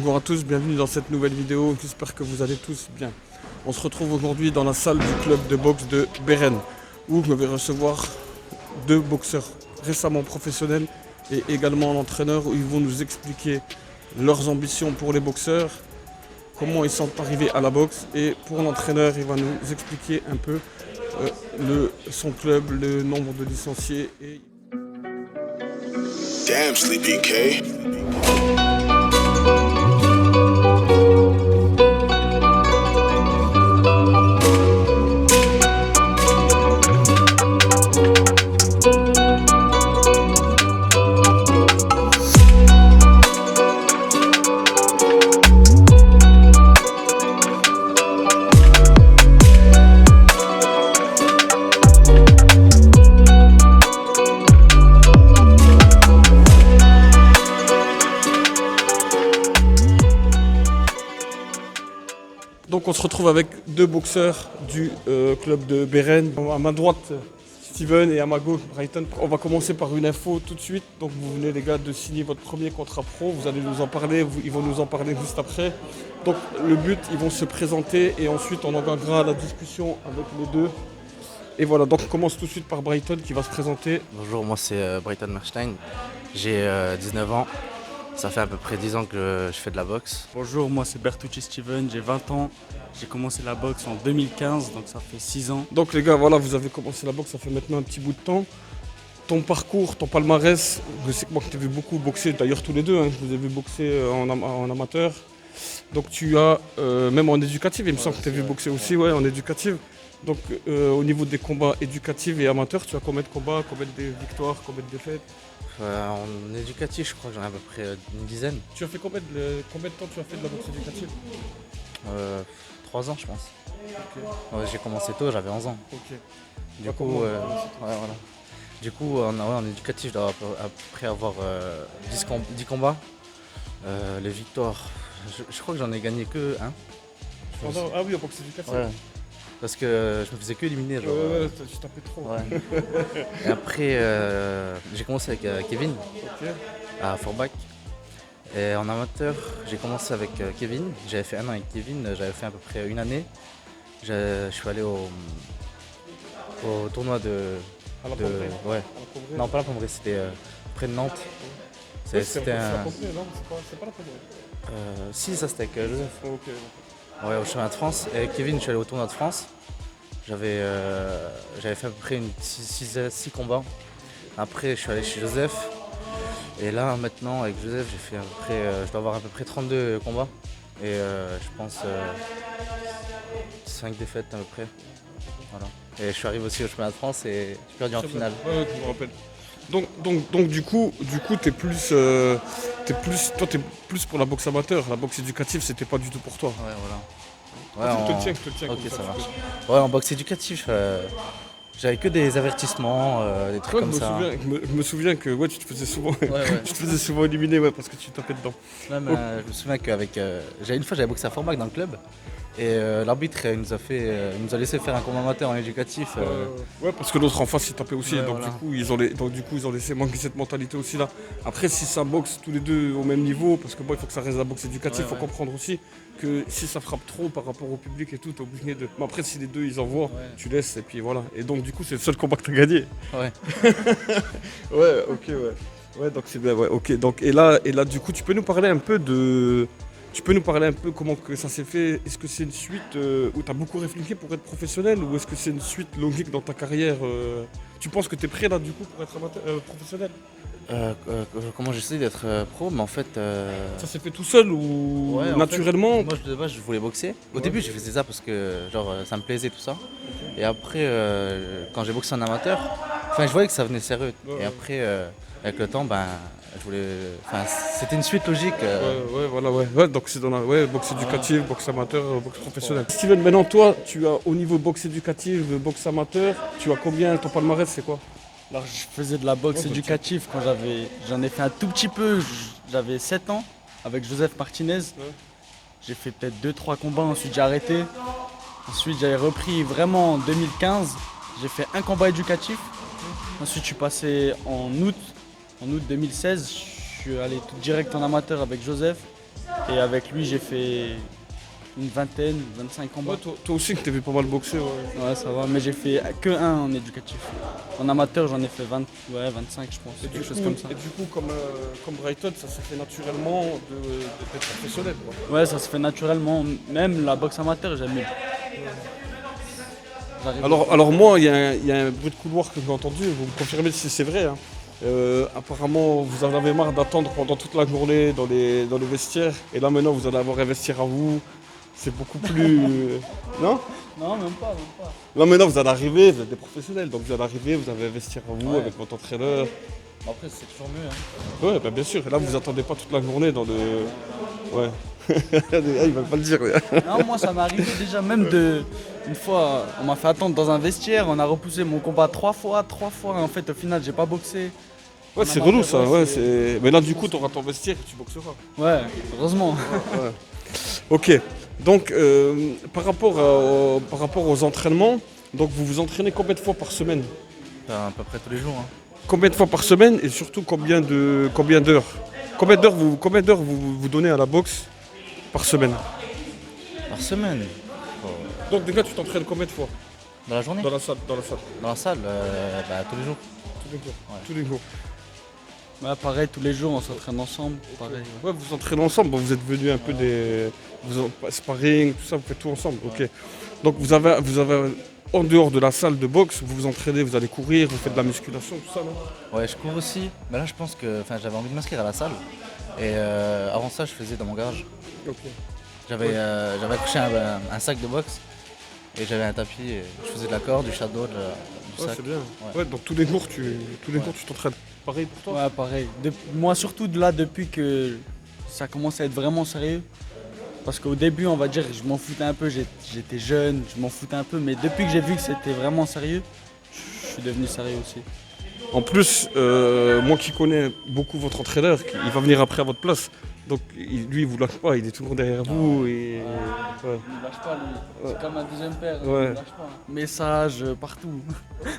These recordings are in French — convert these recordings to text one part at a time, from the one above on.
bonjour à tous, bienvenue dans cette nouvelle vidéo, j'espère que vous allez tous bien. On se retrouve aujourd'hui dans la salle du club de boxe de Beren, où je vais recevoir deux boxeurs récemment professionnels et également l'entraîneur, où ils vont nous expliquer leurs ambitions pour les boxeurs, comment ils sont arrivés à la boxe, et pour l'entraîneur, il va nous expliquer un peu son club, le nombre de licenciés. Damn, Sleepy K. Donc on se retrouve avec deux boxeurs du club de Beren. À ma droite, Steven, et à ma gauche, Brighton. On va commencer par une info tout de suite. Donc vous venez les gars de signer votre premier contrat pro. Vous allez nous en parler, ils vont nous en parler juste après. Donc le but, ils vont se présenter et ensuite on engagera la discussion avec les deux. Et voilà, donc on commence tout de suite par Brighton qui va se présenter. Bonjour, moi c'est Brighton Marstein, j'ai 19 ans, ça fait à peu près 10 ans que je fais de la boxe. Bonjour, moi c'est Bertucci Steven, j'ai 20 ans, j'ai commencé la boxe en 2015, donc ça fait 6 ans. Donc les gars, voilà, vous avez commencé la boxe, ça fait maintenant un petit bout de temps. Ton parcours, ton palmarès, je sais que moi je t'ai vu beaucoup boxer, d'ailleurs tous les deux, je vous ai vu boxer en amateur. Donc tu as, même en éducatif, il me semble que tu as vu boxer aussi, ouais, en éducatif. Donc au niveau des combats éducatifs et amateurs, tu as combien de combats, combien de victoires, combien de défaites? En éducatif, je crois que j'en ai à peu près une dizaine. Tu as fait combien de temps tu as fait de la boxe éducative? 3 ans je pense. Ok. Ouais, j'ai commencé tôt, j'avais 11 ans. Ok. Du coup, ouais, voilà. Du coup, en éducatif, je dois à peu près avoir 10 combats. Les victoires, je crois que j'en ai gagné que un. Ah oui, en boxe éducative. Ouais. Parce que je me faisais que éliminer. Genre, Ouais, tu tapais trop. Ouais. Et après, j'ai commencé avec Kevin Ok. à Forbach. Et en amateur, j'ai commencé avec Kevin. J'avais fait 1 an avec Kevin, j'avais fait à peu près une année. Je suis allé au tournoi de. À la de Pombrée. ouais. À la Pombrée. Non, pas la Pombrée, c'était près de Nantes. Ouais, C'était la un. Pombrée, non, c'est pas la Pombrée. Si, ça c'était avec Joseph. Ok. Ouais, au championnat de France. Et avec Kevin, je suis allé au tournoi de France. J'avais fait à peu près 6 combats. Après, je suis allé chez Joseph. Et là, maintenant, avec Joseph, j'ai fait à peu près, je dois avoir à peu près 32 combats. Et je pense 5 défaites à peu près. Voilà. Et je suis arrivé aussi au championnat de France et j'ai perdu en finale. Ouais, je me rappelle. Donc du coup, t'es plus, toi t'es plus pour la boxe amateur. La boxe éducative, c'était pas du tout pour toi. Ouais, voilà. Je te le tiens. Ok, comme ça tu marche. peux. Ouais, en boxe éducatif, j'avais que des avertissements, des trucs Ouais, comme ça. je me souviens que ouais, tu te faisais souvent, Ouais. tu te faisais souvent éliminer, ouais, parce que tu tapais dedans. Même, je me souviens qu'avec. Une fois, j'avais boxé à Forbach dans le club. Et l'arbitre, il nous a laissé faire un combat amateur en éducatif. Ouais, parce que l'autre en face il tapait aussi, Ouais, donc, voilà. du coup ils ont laissé manquer cette mentalité aussi là. Après, si ça boxe tous les deux au même niveau, parce que bon, il faut que ça reste la boxe éducative, il faut comprendre aussi que si ça frappe trop par rapport au public et tout, t'es obligé de. Mais après, si les deux ils envoient, tu laisses et puis voilà. Et donc du coup, c'est le seul combat que t'as gagné. Ouais. Ouais, ok, ouais. Ouais, donc c'est bien, ouais, ok. Donc, et là, du coup, tu peux nous parler un peu de. Tu peux nous parler un peu comment que ça s'est fait? Est-ce que c'est une suite où tu as beaucoup réfléchi pour être professionnel, ou est-ce que c'est une suite logique dans ta carrière? Tu penses que tu es prêt là du coup pour être professionnel? Comment j'essaie d'être pro, mais en fait. Ça s'est fait tout seul ou Ouais, en naturellement? fait, moi de base je voulais boxer. Au début j'ai fait ça parce que genre ça me plaisait tout ça. Et après quand j'ai boxé en amateur, je voyais que ça venait sérieux. Ouais. Et après avec le temps je voulais. C'était une suite logique. Ouais, voilà, ouais. Ouais, donc c'est dans la boxe éducative, boxe amateur, boxe professionnelle. Steven, maintenant toi, tu as au niveau boxe éducative, boxe amateur, tu as combien? Ton palmarès c'est quoi? Alors je faisais de la boxe éducative quand j'en ai fait un tout petit peu, j'avais 7 ans avec Joseph Martinez. J'ai fait peut-être 2-3 combats, ensuite j'ai arrêté. Ensuite j'avais repris vraiment en 2015, j'ai fait un combat éducatif. Ensuite je suis passé en août 2016, je suis allé tout direct en amateur avec Joseph. Et avec lui, j'ai fait une vingtaine, 25 combats. Ouais, toi aussi que t'avais pas mal boxé. Ouais. Ouais, ça va, mais j'ai fait que un en éducatif. En amateur, j'en ai fait 25, je pense. Quelque chose comme ça. Et du coup, comme Brighton, ça s'est fait naturellement d'être professionnel. Quoi. Ouais, ça se fait naturellement. Même la boxe amateur, j'aime bien. Alors moi, il y a un bruit de couloir que j'ai entendu, vous me confirmez si c'est vrai. Hein. Apparemment, vous en avez marre d'attendre pendant toute la journée dans les vestiaires. Et là maintenant, vous allez avoir un vestiaire à vous. C'est beaucoup plus... non? Non, même pas. Là maintenant, vous allez arriver, vous êtes des professionnels. Donc vous allez arriver, vous avez un vestiaire à vous Ouais. avec votre entraîneur. Après, c'est toujours mieux. Hein. Ouais, bah, bien sûr. Et là, vous attendez pas toute la journée dans le... Ouais. Ah, il va pas le dire. Ouais. Non, moi, ça m'est arrivé déjà même une fois, on m'a fait attendre dans un vestiaire, on a repoussé mon combat 3 fois. En fait, au final, j'ai pas boxé. Ouais, c'est relou ça. Ouais, mais là, du coup, tu auras ton vestiaire et tu boxeras. Ouais, heureusement. Ouais. Ok. Donc, par rapport aux entraînements, donc vous vous entraînez combien de fois par semaine? À peu près tous les jours. Hein. Combien de fois par semaine et surtout combien d'heures? Combien d'heures vous donnez à la boxe par semaine? Par semaine. Donc déjà tu t'entraînes combien de fois Dans la journée? dans la salle? Dans la salle, tous les jours. Tous les jours. Ouais. Tous les jours. Ouais, pareil, tous les jours, on s'entraîne ensemble. Pareil. Ouais, vous vous entraînez ensemble, bon, vous êtes venus un peu des. Sparring, tout ça, vous faites tout ensemble. Ok. Donc vous avez en dehors de la salle de boxe, vous vous entraînez, vous allez courir, vous faites de la musculation, tout ça, non? Ouais, je cours aussi. Mais là, je pense que j'avais envie de m'inscrire à la salle. Et avant ça, je faisais dans mon garage. Ok. J'avais accroché un sac de boxe. Et j'avais un tapis. Et je faisais de la corde, du shadow, du Ouais, sac. c'est bien. Ouais. Ouais, donc tous les jours tu t'entraînes. Pareil pour toi? Ouais, pareil. Moi, surtout de là, depuis que ça commence à être vraiment sérieux. Parce qu'au début, on va dire, je m'en foutais un peu, j'étais jeune, je m'en foutais un peu. Mais depuis que j'ai vu que c'était vraiment sérieux, je suis devenu sérieux aussi. En plus, moi qui connais beaucoup votre entraîneur, il va venir après à votre place. Donc lui, il vous lâche pas, il est toujours derrière vous. Et... Ouais. Il lâche pas, lui. C'est comme un deuxième père, Ouais. il lâche pas. Message partout.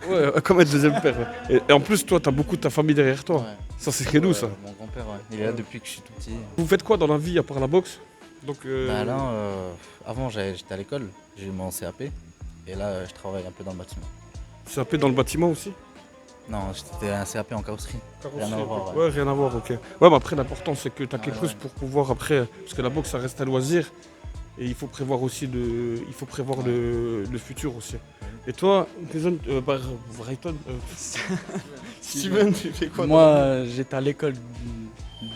Ouais, comme un deuxième père. Ouais. Et en plus, toi, t'as beaucoup de ta famille derrière toi. Ouais. Ça, c'est chez nous, ça. Mon grand-père, ouais. Il est là depuis que je suis tout petit. Vous faites quoi dans la vie à part la boxe? Donc, Bah là, avant j'étais à l'école, j'ai eu mon CAP. Et là, je travaille un peu dans le bâtiment. c'est un peu dans le bâtiment aussi? Non, c'était un CAP en carrosserie. Rien à voir, Ouais, rien à voir, ok. Ouais, mais après, l'important, c'est que tu as quelque chose pour pouvoir après. Parce que la boxe, ça reste un loisir. Et il faut prévoir aussi le futur aussi. Et toi, Brighton, Steven, tu fais quoi? Moi, j'étais à l'école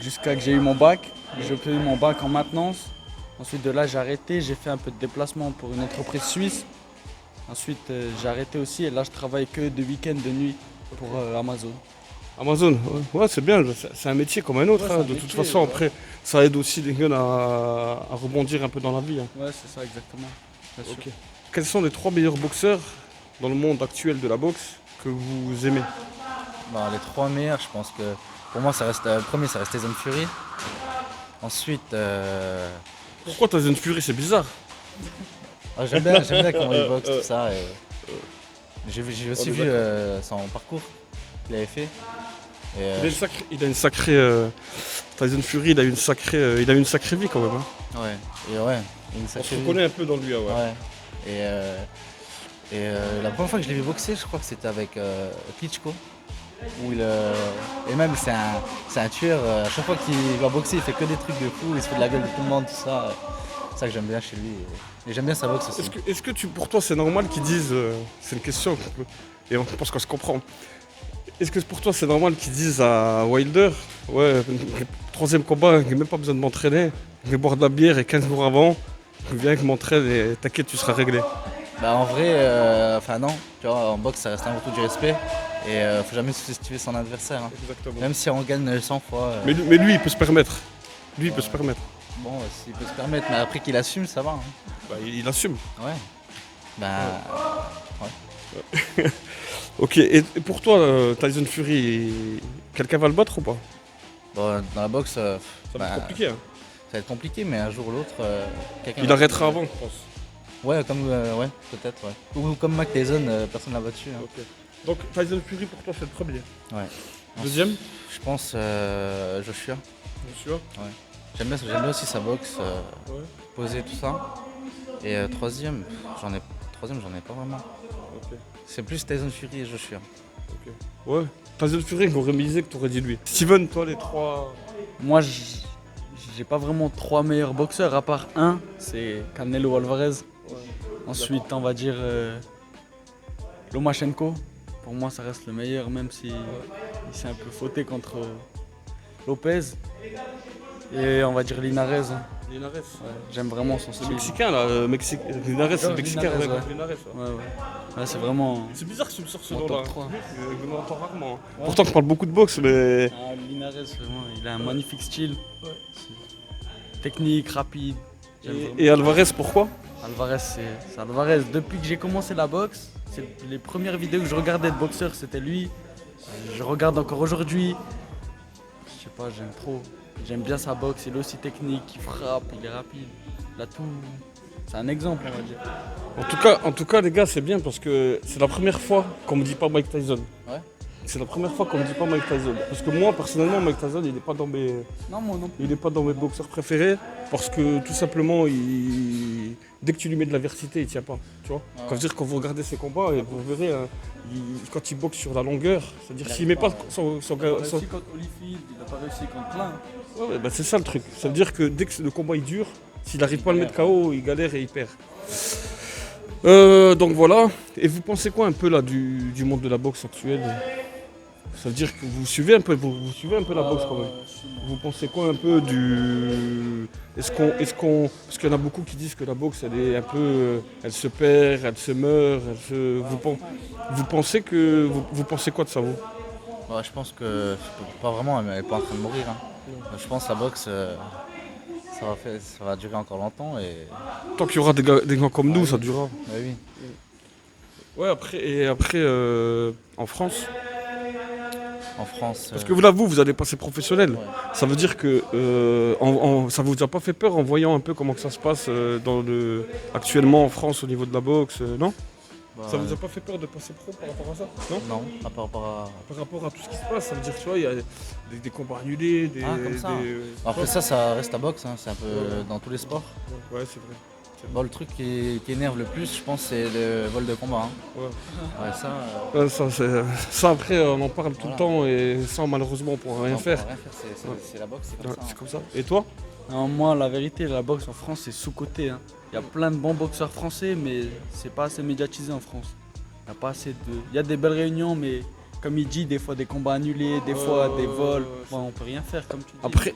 jusqu'à que j'ai eu mon bac. J'ai obtenu mon bac en maintenance. Ensuite de là, j'ai arrêté. J'ai fait un peu de déplacement pour une entreprise suisse. Ensuite, j'ai arrêté aussi. Et là, je travaille que de week-end, de nuit pour Amazon. Amazon, ouais, c'est bien, c'est un métier comme un autre. Ouais, Hein. c'est un De toute métier, façon, ouais. après, ça aide aussi les jeunes à rebondir un peu dans la vie. Hein. Ouais, c'est ça, exactement. Bien sûr. Ok. Quels sont les 3 meilleurs boxeurs dans le monde actuel de la boxe que vous aimez? Bah, les 3 meilleurs, je pense que pour moi, ça reste, le premier, ça reste Tyson Fury. Ensuite, Pourquoi Tyson Fury? C'est bizarre. j'aime bien comment il boxe, tout ça. Et j'ai aussi vu son parcours qu'il avait fait. Et, Il a une sacrée. Tyson Fury, il a une sacrée vie quand même. Hein. ouais, une On se sacrée vie. reconnaît un peu dans lui. Ouais. Ouais. Et la première fois que je l'ai vu boxer, je crois que c'était avec Klitschko. Et même c'est un tueur, à chaque fois qu'il va boxer, il fait que des trucs de fou, il se fait de la gueule de tout le monde, tout ça. C'est ça que j'aime bien chez lui. Et j'aime bien sa boxe aussi. Est-ce que pour toi c'est normal qu'ils disent, c'est une question, et on pense qu'on se comprend. Est-ce que pour toi c'est normal qu'ils disent à Wilder, ouais, troisième combat, j'ai même pas besoin de m'entraîner, je vais boire de la bière et 15 jours avant, je viens que je m'entraîne et t'inquiète, tu seras réglé. Bah en vrai, non, tu vois, en boxe ça reste avant tout du respect. Et faut jamais sous-estimer son adversaire. Hein. Exactement. Même si on gagne 100 fois. Mais lui, il peut se permettre. Lui, il peut se permettre. Bon, s'il peut se permettre, mais après qu'il assume, ça va. Hein. Bah, il assume. Ouais. Bah. Ok, et pour toi, Tyson Fury, quelqu'un va le battre ou pas? Bon, dans la boxe, Ça va être compliqué. Hein. ça va être compliqué, mais un jour ou l'autre, quelqu'un. Il va- arrêtera avant, je pense. Ouais, ouais, peut-être, ouais. Ou comme Mac Tyson, personne l'a battu. Hein. Ok. Donc Tyson Fury pour toi c'est le premier. Ouais. Deuxième? Je pense Joshua. Bien sûr. Ouais. J'aime bien aussi sa boxe, Ouais. poser tout ça. Et troisième, j'en ai pas vraiment. Ok. C'est plus Tyson Fury et Joshua. Ouais. Tyson Fury, qu'on aurait misé que t'aurais dit lui. Steven, toi, les trois. Moi, j'ai pas vraiment trois meilleurs boxeurs, à part un, c'est Canelo Alvarez. Ensuite, on va dire Lomachenko. Pour moi, ça reste le meilleur, même si il s'est un peu fauté contre Lopez. Et on va dire Linares. Hein. Linares. Ouais, j'aime vraiment son Le style. Mexicain là, Linares c'est le Mexicain, Linares, ouais, ouais. Linares, ouais. Ouais, c'est vraiment. C'est bizarre que tu me sors ce Mon nom-là. top 3. Je l'entends rarement. Hein. Pourtant, je parle beaucoup de boxe, mais. Ah, Linares, vraiment, il a un magnifique style. Technique, rapide. J'aime vraiment. Et Alvarez, pourquoi? Alvarez, c'est Alvarez. Depuis que j'ai commencé la boxe, les premières vidéos que je regardais de boxeur, c'était lui. Je regarde encore aujourd'hui. Je sais pas, j'aime trop. J'aime bien sa boxe, il est aussi technique, il frappe, il est rapide. Il a tout. C'est un exemple, on va dire. En tout cas, les gars, c'est bien parce que c'est la première fois qu'on me dit pas Mike Tyson. Ouais. C'est la première fois qu'on me dit pas Mike Tyson. Parce que moi, personnellement, Mike Tyson, il n'est pas dans mes. Non, moi non plus. Il n'est pas dans mes boxeurs préférés parce que tout simplement, dès que tu lui mets de l'adversité, il tient pas. Tu vois. Ouais. Quand, dire, quand vous regardez ses combats, et vous verrez, hein, quand il boxe sur la longueur, c'est-à-dire s'il met pas son, Il n'a pas son- réussi contre Holyfield, il n'a pas réussi contre plein. Ouais, bah, c'est ça le truc. Ça veut dire que dès que le combat il dure, s'il n'arrive pas à le mettre KO, il galère et il perd. Donc voilà. Et vous pensez quoi un peu là du monde de la boxe actuelle? Ça veut dire que vous suivez un peu, vous suivez un peu la boxe quand même. Vous pensez quoi un peu du. Est-ce qu'on. Parce qu'il y en a beaucoup qui disent que la boxe elle est un peu. Elle se perd, elle se meurt, vous pensez que. Vous pensez quoi de ça vous? Ouais, je pense que pas vraiment, elle est pas en train de mourir. Hein. Je pense que la boxe, ça va durer encore longtemps et Tant qu'il y aura des gars comme nous, ça durera. bah oui. Ouais, après en France. En France. Parce que là, vous allez passer professionnel. Ouais. Ça veut dire que ça vous a pas fait peur en voyant un peu comment que ça se passe actuellement en France au niveau de la boxe, non? bah, Ça vous a pas fait peur de passer pro par rapport à ça? Non? Non, à part Par rapport à tout ce qui se passe, ça veut dire, tu vois, il y a des combats annulés, des. Ah, comme ça. Après ça reste la boxe, hein, c'est un peu dans tous les sports. Ouais, c'est vrai. Bon, le truc qui énerve le plus, je pense, c'est le vol de combat. Hein. Ouais. Ouais, ça, Ça, après, on en parle tout le Voilà. temps et ça, malheureusement, on pourra rien on faire. pourra rien faire, c'est la boxe, c'est comme Ouais, ça. c'est Hein. comme ça. Et toi? Non, moi, la vérité, la boxe en France, c'est sous-coté. Hein. Il y a plein de bons boxeurs français, mais c'est pas assez médiatisé en France. Il y a pas assez de. Il y a des belles réunions, mais comme il dit, des fois des combats annulés, des fois des vols. Bon, on peut rien faire, comme tu dis. Après,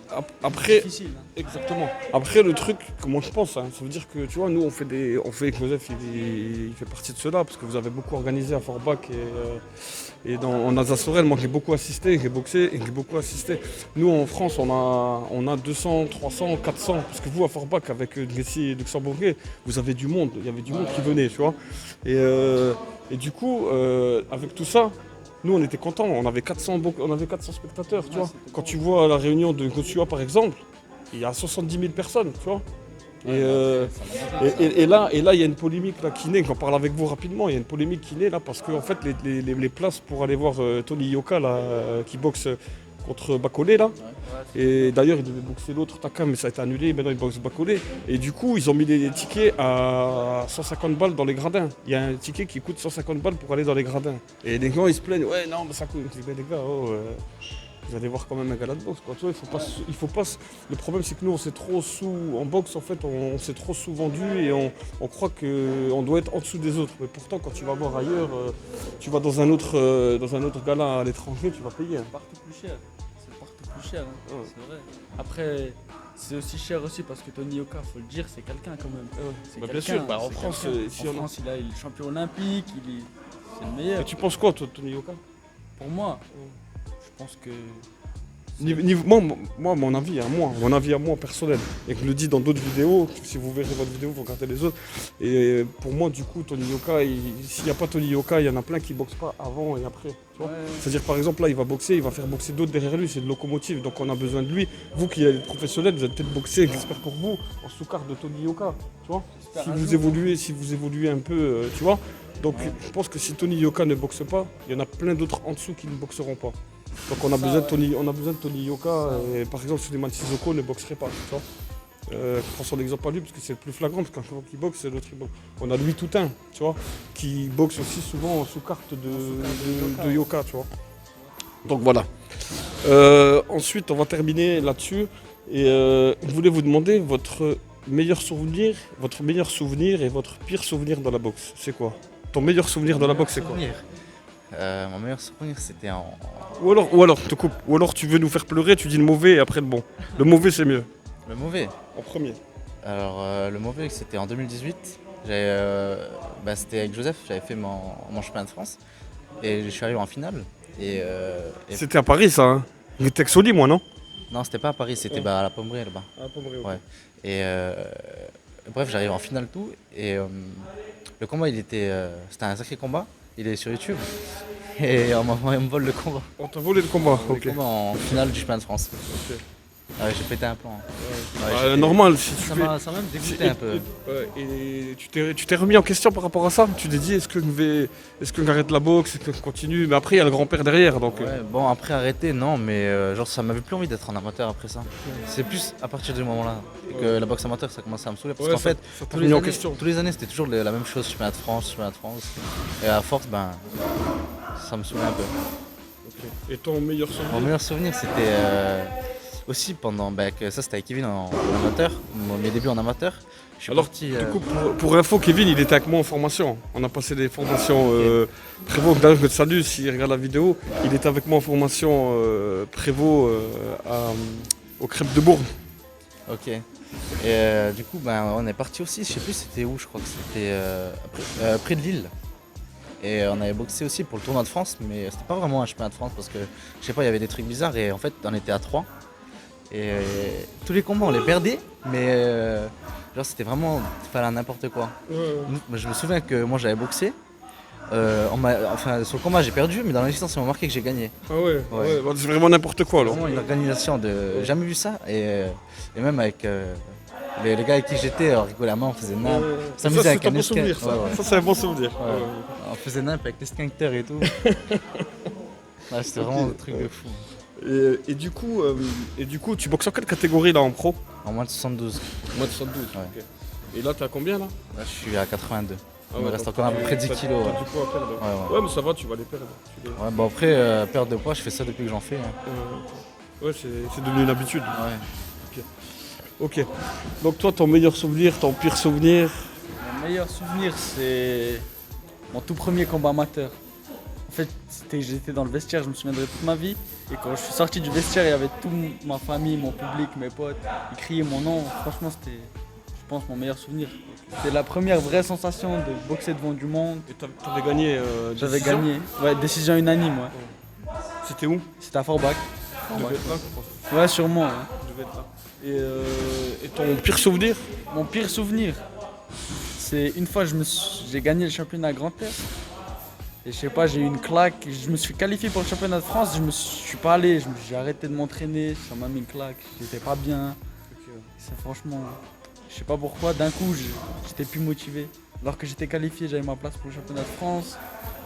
C'est difficile. Hein. exactement. Après, le truc, comment je pense, hein, ça veut dire que, tu vois, nous, on fait avec Joseph, il fait partie de cela, parce que vous avez beaucoup organisé à Forbach et en Alsace-Lorraine. Moi, j'ai beaucoup assisté, j'ai boxé et j'ai beaucoup assisté. Nous, en France, on a 200, 300, 400, parce que vous, à Forbach, avec Grécy et Luxembourgais, vous avez du monde, il y avait du monde qui venait, tu vois. Et du coup, avec tout ça, nous, on était contents, on avait 400 spectateurs, tu vois. Quand tu vois la réunion de Gossua, par exemple, il y a 70 000 personnes, tu vois. Et là, il y a une polémique là, qui naît, j'en parle avec vous rapidement, il y a une polémique qui naît là, parce que en fait, les places pour aller voir Tony Yoka, là, qui boxe contre Bacolé, là, et d'ailleurs, il devait boxer l'autre Taka, mais ça a été annulé, maintenant il boxe Bacolé. Et du coup, ils ont mis les tickets à 150 balles dans les gradins. Il y a un ticket qui coûte 150 balles pour aller dans les gradins. Et les gens, ils se plaignent, ouais, non, mais ça coûte. Je dis, les gars, vous allez voir quand même un gala de boxe, quoi. Tu vois, il faut pas. Le problème, c'est que nous, on s'est trop en boxe, en fait, on s'est trop sous-vendu et on croit qu'on doit être en dessous des autres. Mais pourtant, quand tu vas voir ailleurs, tu vas dans un autre gala à l'étranger, tu vas payer. Hein. Partout plus cher. C'est partout plus cher, hein. C'est vrai. Après, c'est aussi cher aussi parce que Tony Yoka, faut le dire, c'est quelqu'un quand même. C'est Bah, bien quelqu'un, sûr, bah, en c'est France, quelqu'un. ici, En on a- France, il est champion olympique, c'est le meilleur. Et tu penses quoi, toi, Tony Yoka? Pour moi, je pense que Moi, mon avis à moi personnel, et que je le dis dans d'autres vidéos, si vous verrez votre vidéo, vous regardez les autres. Et pour moi, du coup, Tony Yoka, s'il n'y a pas Tony Yoka, il y en a plein qui ne boxent pas avant et après. Tu vois. Ouais. C'est-à-dire, par exemple, là, il va boxer, il va faire boxer d'autres derrière lui, c'est une locomotive, donc on a besoin de lui. Vous qui êtes professionnel, vous êtes peut-être boxé, j'espère pour vous, en sous-carte de Tony Yoka. Tu vois. Si vous évoluez un peu, tu vois. Donc, je pense que si Tony Yoka ne boxe pas, il y en a plein d'autres en dessous qui ne boxeront pas. Donc on a besoin de Tony Yoka. Et, par exemple, Suleiman Sissoko ne boxerait pas. Tu vois. Prends son exemple à lui parce que c'est le plus flagrant, parce qu'un qui boxe, c'est l'autre qui boxe. On a Louis Toutain, tu vois, qui boxe aussi souvent sous carte de Yoka, tu vois. Donc voilà. Ensuite, on va terminer là-dessus. Et je voulais vous demander votre meilleur souvenir et votre pire souvenir dans la boxe. C'est quoi? Ton meilleur souvenir dans la boxe, c'est quoi? Mon meilleur souvenir, c'était en. Ou alors, je te coupe. Ou alors tu veux nous faire pleurer, tu dis le mauvais et après le bon. Le mauvais, c'est mieux. Le mauvais. En premier. Alors, le mauvais, c'était en 2018. C'était avec Joseph, j'avais fait mon championnat de France. Et je suis arrivé en finale. Et C'était à Paris, ça, hein? Il était Soli, moi, non? non, c'était pas à Paris, c'était à la Pommerie là-bas. Ah, pas vrai, ok. Ouais. Et bref, j'arrive en finale tout. Et le combat, c'était un sacré combat. Il est sur YouTube. Et on me vole le combat. On t'a volé le combat, Le ok. combat en finale du championnat de France. Ok. Ah ouais, j'ai pété un plan. Normal, si tu Ça fais... m'a même dégoûté un peu. Et tu t'es remis en question par rapport à ça? Tu t'es dit, est-ce que j'arrête la boxe, est-ce que je continue? Mais après, il y a le grand-père derrière, donc... Ouais, bon, après arrêter, non, mais genre ça m'avait plus envie d'être en amateur après ça. C'est plus à partir du moment-là que la boxe amateur ça commençait à me saouler. Parce qu'en fait, ça t'a tous remis en années, question. tous les années c'était toujours la même chose, championnat de France. Et à force, ça me saoulait un peu. Et ton meilleur Mon souvenir? meilleur souvenir c'était aussi pendant, ça c'était avec Kevin en amateur, mes débuts en amateur. Je suis Alors, parti. du coup, pour info, Kevin, il était avec moi en formation. On a passé des formations Prévost. D'ailleurs, je le salue s'il regarde la vidéo. Il était avec moi en formation Prévost au Crêpes de Bourg. Ok. Et du coup, on est parti aussi, je sais plus c'était où, je crois que c'était près de Lille. Et on avait boxé aussi pour le tournoi de France, mais c'était pas vraiment un championnat de France parce que, je sais pas, il y avait des trucs bizarres et en fait, on était à 3. Et tous les combats, on les perdait, mais genre c'était vraiment, il fallait n'importe quoi. Je me souviens que moi j'avais boxé. Sur le combat j'ai perdu, mais dans la distance ils m'ont marqué que j'ai gagné. Ah ouais, Ouais. bah, c'est vraiment n'importe quoi alors. Vraiment une organisation de. J'ai jamais vu ça. Et même avec les gars avec qui j'étais, on rigolait à main, on faisait nimp. On Ça, s'amusait c'est avec un un bon souvenir, esquin. ça. Ouais, ouais. Ça, c'est un bon souvenir. Ouais. On faisait nimp avec les sphincters et tout. Ouais, c'était vraiment un truc de fou. Et du coup, tu boxes en quelle catégorie là en pro? En moins de 72. Moi de 72. Ouais. Ok. Et là, t'es à combien là? Là, je suis à 82. Il me ouais, reste donc encore à peu près 10 t'as kilos. du Ouais. poids à perdre. Ouais. Mais ça va, tu vas les perdre. Ouais, bon après, perte de poids, je fais ça depuis que j'en fais. Hein. Ouais, c'est devenu une habitude. Ouais. Ok. Donc toi, ton meilleur souvenir, ton pire souvenir? Mon meilleur souvenir, c'est mon tout premier combat amateur. En fait, j'étais dans le vestiaire, je me souviendrai toute ma vie. Et quand je suis sorti du vestiaire, il y avait toute ma famille, mon public, mes potes. Ils criaient mon nom. Franchement, c'était, je pense, mon meilleur souvenir. C'était la première vraie sensation de boxer devant du monde. Et t'avais gagné. J'avais décision? gagné. Ouais, décision unanime, ouais. C'était où? C'était à Forbach. Tu devais être là, je pense. Ouais, sûrement. Ouais. Tu devais être là. Et ton pire souvenir? Mon pire souvenir, c'est une fois j'ai gagné le championnat Grand Est. Et je sais pas, j'ai eu une claque. Je me suis qualifié pour le championnat de France. Je suis pas allé. J'ai arrêté de m'entraîner. Ça m'a mis une claque. J'étais pas bien. C'est franchement, je sais pas pourquoi. D'un coup, j'étais plus motivé. Alors que j'étais qualifié, j'avais ma place pour le championnat de France.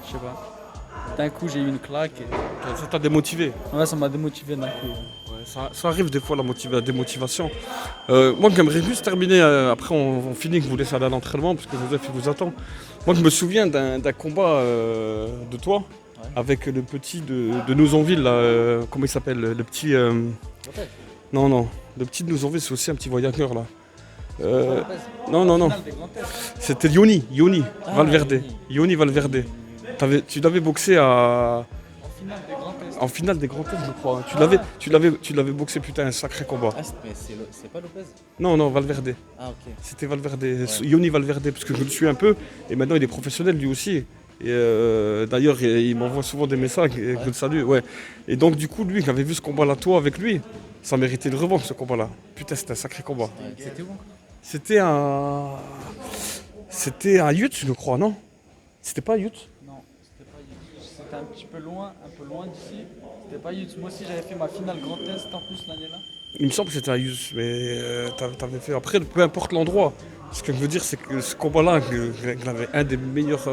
Je sais pas. D'un coup, j'ai eu une claque. Ça t'a démotivé? Ouais, ça m'a démotivé d'un coup. Ouais, ça arrive des fois la démotivation. Moi j'aimerais juste terminer, après on finit que vous laissez aller à l'entraînement parce que Joseph il vous attend. Moi je me souviens d'un combat de toi avec le petit de Nouzonville, là, comment il s'appelle? Le petit... Non, le petit de Nouzonville c'est aussi un petit voyageur là. Non, c'était Yoni Valverde. Yoni Valverde. Tu l'avais boxé en finale des Grands Tests, je crois. Tu l'avais boxé, putain, un sacré combat. Ah, mais c'est pas Lopez? Non, Valverde. Ah, ok. C'était Valverde, Yoni Valverde, parce que je le suis un peu. Et maintenant, il est professionnel lui aussi. Et d'ailleurs, il m'envoie souvent des messages et je le salue. Ouais. Et donc, du coup, lui, j'avais vu ce combat-là, toi, avec lui. Ça méritait de revanche, ce combat-là. Putain, c'était un sacré combat. Ouais. C'était où encore? C'était à Yutz, je crois, non? C'était pas à Yutz? Non, c'était pas Yutz. C'était un peu loin d'ici. C'était pas Yutz. Moi aussi, j'avais fait ma finale Grand Est en plus l'année-là. Il me semble que c'était à Yus, mais t'avais fait. Après, peu importe l'endroit. Ce que je veux dire, c'est que ce combat-là, qu'il avait un des meilleurs,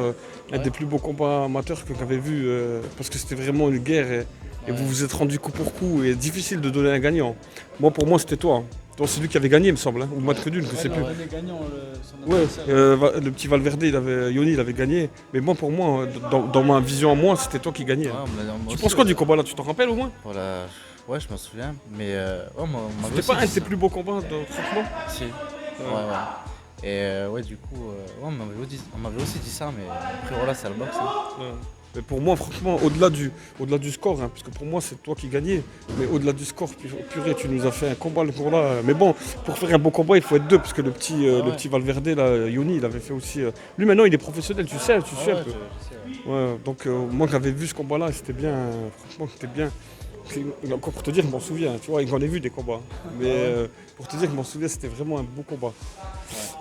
un des plus beaux combats amateurs que j'avais vu, parce que c'était vraiment une guerre et vous vous êtes rendu coup pour coup et difficile de donner un gagnant. Moi, pour moi, c'était toi. Toi, c'est lui qui avait gagné, il me semble, hein, ou match que d'une, je sais plus. Ouais, gagnant, son Ouais, adversaire. le petit Valverde, Yoni, il avait gagné. Mais moi, pour moi, dans ma vision à moi, c'était toi qui gagnais. Ouais, moi Tu aussi, penses quoi du combat là? Tu t'en rappelles au moins? Voilà. Ouais, je m'en souviens. Mais ouais, on m'avait C'était pas aussi un dit de tes ça. plus beaux combats, franchement? Si. Ouais, ouais. Et ouais, du coup, ouais, on m'avait aussi dit ça, mais après, voilà, c'est le boxe. Hein. Ouais. Mais pour moi, franchement, au-delà du score, hein, parce que pour moi, c'est toi qui gagnais, mais au-delà du score, purée, tu nous as fait un combat le jour là. Mais bon, pour faire un beau combat, il faut être deux, parce que le petit Valverde, là, Yoni, il avait fait aussi. Lui, maintenant, il est professionnel, tu sais un peu. Je sais, ouais. Ouais, donc, moi, j'avais vu ce combat-là, c'était bien. Franchement, c'était bien. Encore pour te dire, je m'en souviens, tu vois, j'en ai vu des combats. Mais pour te dire, je m'en souviens, c'était vraiment un beau combat.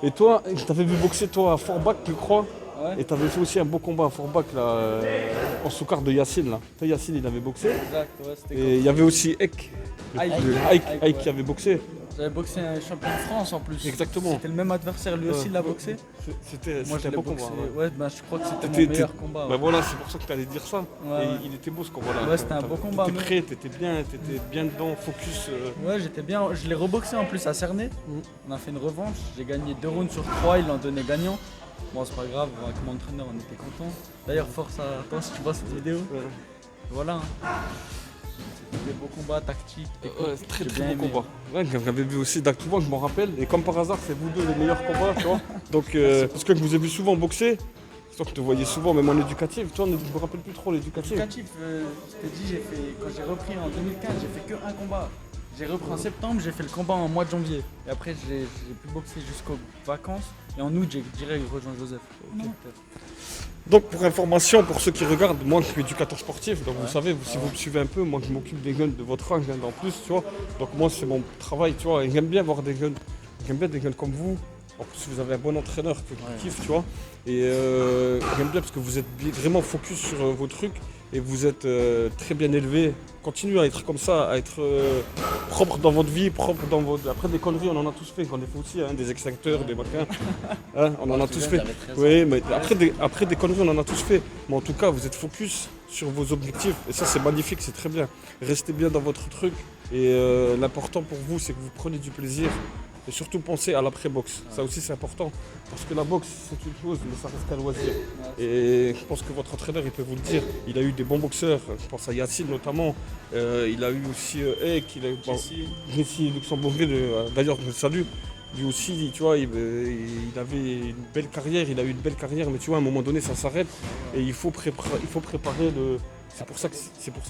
Et toi, je t'avais vu boxer, toi, à Forbach, tu crois? Ouais. Et tu avais fait aussi un beau combat à Forbach là, en sous-carte de Yacine. Là. Toi, Yacine, il avait boxé. Exact, ouais, c'était Et il y avait aussi Ek, Ike, qui ouais. avait boxé. J'avais boxé un champion de France en plus. Exactement. C'était le même adversaire, lui aussi il l'a boxé. C'était Moi je un l'ai beau boxé. combat. Ouais, bah, je crois que c'était T'étais- mon meilleur combat. Bah voilà, c'est pour ça que tu allais dire ça. Ouais, Et ouais. il était beau ce combat-là. Ouais, c'était un beau combat, T'étais mais- prêt, t'étais bien dedans, focus. Ouais, j'étais bien. Je l'ai reboxé en plus à Cernay. On a fait une revanche. J'ai gagné 2 rounds sur 3. Ils l'ont donné gagnant. Bon, c'est pas grave. Avec mon entraîneur, on était contents. D'ailleurs, force à toi si tu vois cette vidéo. Voilà. hein. C'était des beaux combats tactiques. Ouais, c'est très J'ai très bien beau aimé. combat. Ouais, j'avais vu aussi d'Actuellement, je m'en rappelle. Et comme par hasard, c'est vous deux les meilleurs combats, tu vois. Donc, parce que je vous ai vu souvent boxer. Je te voyais souvent, même en éducatif. Toi, je me rappelle plus trop l'éducatif. Éducatif, je t'ai dit, quand j'ai repris en 2015, j'ai fait que un combat. J'ai repris en septembre, j'ai fait le combat en mois de janvier. Et après, j'ai pu boxer jusqu'aux vacances. Et en août, j'ai direct rejoint Joseph. Donc pour information, pour ceux qui regardent, moi je suis éducateur sportif, donc vous savez, si vous me suivez un peu, moi je m'occupe des jeunes de votre âge en plus, tu vois. Donc moi c'est mon travail, tu vois, et j'aime bien voir des jeunes, j'aime bien des jeunes comme vous. En plus vous avez un bon entraîneur qui kiffe, tu vois. Et j'aime bien parce que vous êtes vraiment focus sur vos trucs et vous êtes très bien élevé. Continuez à être comme ça, à être propre dans votre vie, propre dans votre... Après des conneries, on en a tous fait, j'en ai fait aussi, hein, des extincteurs, des machins. Hein, on en a tous fait. Oui, mais après des conneries, on en a tous fait. Mais en tout cas, vous êtes focus sur vos objectifs. Et ça, c'est magnifique, c'est très bien. Restez bien dans votre truc. Et l'important pour vous, c'est que vous prenez du plaisir. Et surtout pensez à l'après-boxe. Ça aussi c'est important. Parce que la boxe c'est une chose, mais ça reste qu'un loisir. Et je pense que votre entraîneur il peut vous le dire. Il a eu des bons boxeurs. Je pense à Yacine notamment. Il a eu aussi Ek, il a eu Jesse Luxembourgais. D'ailleurs je le salue. Lui aussi, tu vois, il avait une belle carrière, il a eu une belle carrière, mais tu vois, à un moment donné, ça s'arrête. Et il faut préparer le. C'est pour ça que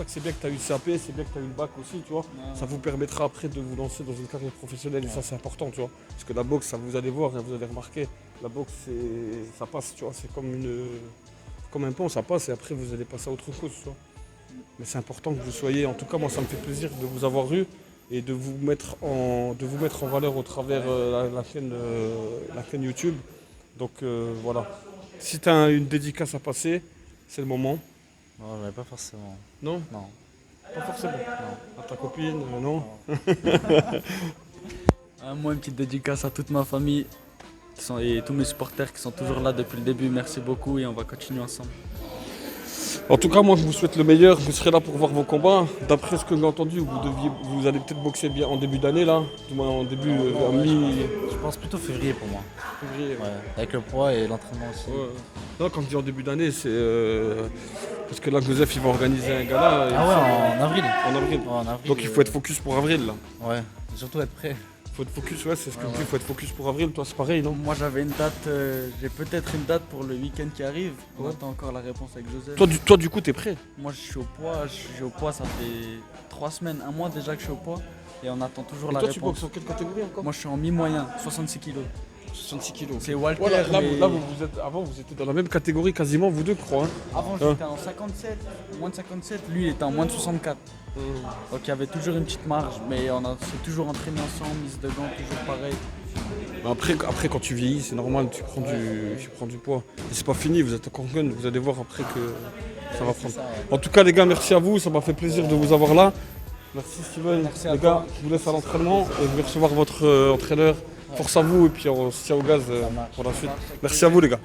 c'est bien que tu as eu le CAP, c'est bien que tu as eu le bac aussi, tu vois. Ça vous permettra après de vous lancer dans une carrière professionnelle et ça c'est important, tu vois. Parce que la boxe, ça vous allez voir, vous allez remarquer, la boxe ça passe, tu vois, c'est comme un pont, ça passe et après vous allez passer à autre chose, tu vois. Mais c'est important que vous soyez, en tout cas moi ça me fait plaisir de vous avoir eu et de vous mettre en valeur au travers la chaîne YouTube. Donc voilà. Si tu as une dédicace à passer, c'est le moment. Non, mais pas forcément. Non? Non. Pas forcément. À ta copine, non? Moi, une petite dédicace à toute ma famille et tous mes supporters qui sont toujours là depuis le début. Merci beaucoup et on va continuer ensemble. En tout cas, moi je vous souhaite le meilleur. Vous serez là pour voir vos combats. D'après ce que j'ai entendu, vous allez peut-être boxer bien en début d'année là. Du moins en début, en mi. Je pense plutôt février pour moi. Février. Ouais. Avec le poids et l'entraînement aussi. Ouais. Non, quand je dis en début d'année, c'est parce que là Joseph il va organiser un gala. Ah ouais, en avril. En avril. Ouais, en avril. Donc il faut être focus pour avril là. Ouais, surtout être prêt. Faut être focus, ouais, c'est ce que je dis, faut être focus pour avril. Toi c'est pareil, non? Moi, j'avais une date, j'ai peut-être une date pour le week-end qui arrive. On attend encore la réponse avec Joseph. Toi du coup t'es prêt? Moi, je suis au poids, ça fait 3 semaines, un mois déjà que je suis au poids. Et on attend toujours la Toi tu réponse. boxes en quelle catégorie encore? Moi, je suis en mi-moyen, 66 kg. 66 kilos. C'est Walter. Voilà, là, mais- avant vous étiez dans la même catégorie quasiment vous deux, je crois. Hein. Avant, j'étais en 57, moins de 57. Lui, il était en moins de 64. Donc, il y avait toujours une petite marge. Mais on s'est toujours entraîné ensemble, mise de gants, toujours pareil. Après quand tu vieillis, c'est normal, tu prends du poids. Et c'est pas fini, vous êtes encore jeune, vous allez voir après que ça va prendre. ça, ouais. En tout cas les gars, merci à vous, ça m'a fait plaisir de vous avoir là. Merci Steven. Merci à les toi. gars, je vous laisse à l'entraînement et vous allez recevoir votre entraîneur. Force à vous et puis on se tient au gaz marche. pour la suite. Merci à vous les gars.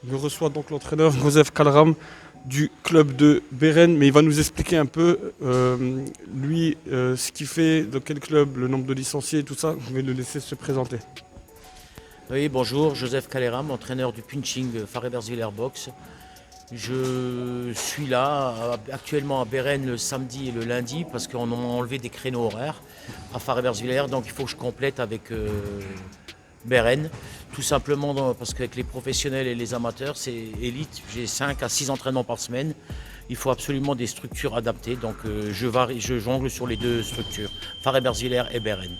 Je reçois donc l'entraîneur Joseph Kalram du club de Beren, mais il va nous expliquer un peu ce qu'il fait, dans quel club, le nombre de licenciés, tout ça. Je vais le laisser se présenter. Oui, bonjour, Joseph Kaleram, entraîneur du punching Farebersviller Box. Je suis là actuellement à Beren le samedi et le lundi parce qu'on a enlevé des créneaux horaires à Farebersviller, donc il faut que je complète avec Beren. Tout simplement parce qu'avec les professionnels et les amateurs, c'est élite, j'ai 5 à 6 entraînements par semaine. Il faut absolument des structures adaptées, donc je jongle sur les deux structures, Farebersviller et Beren.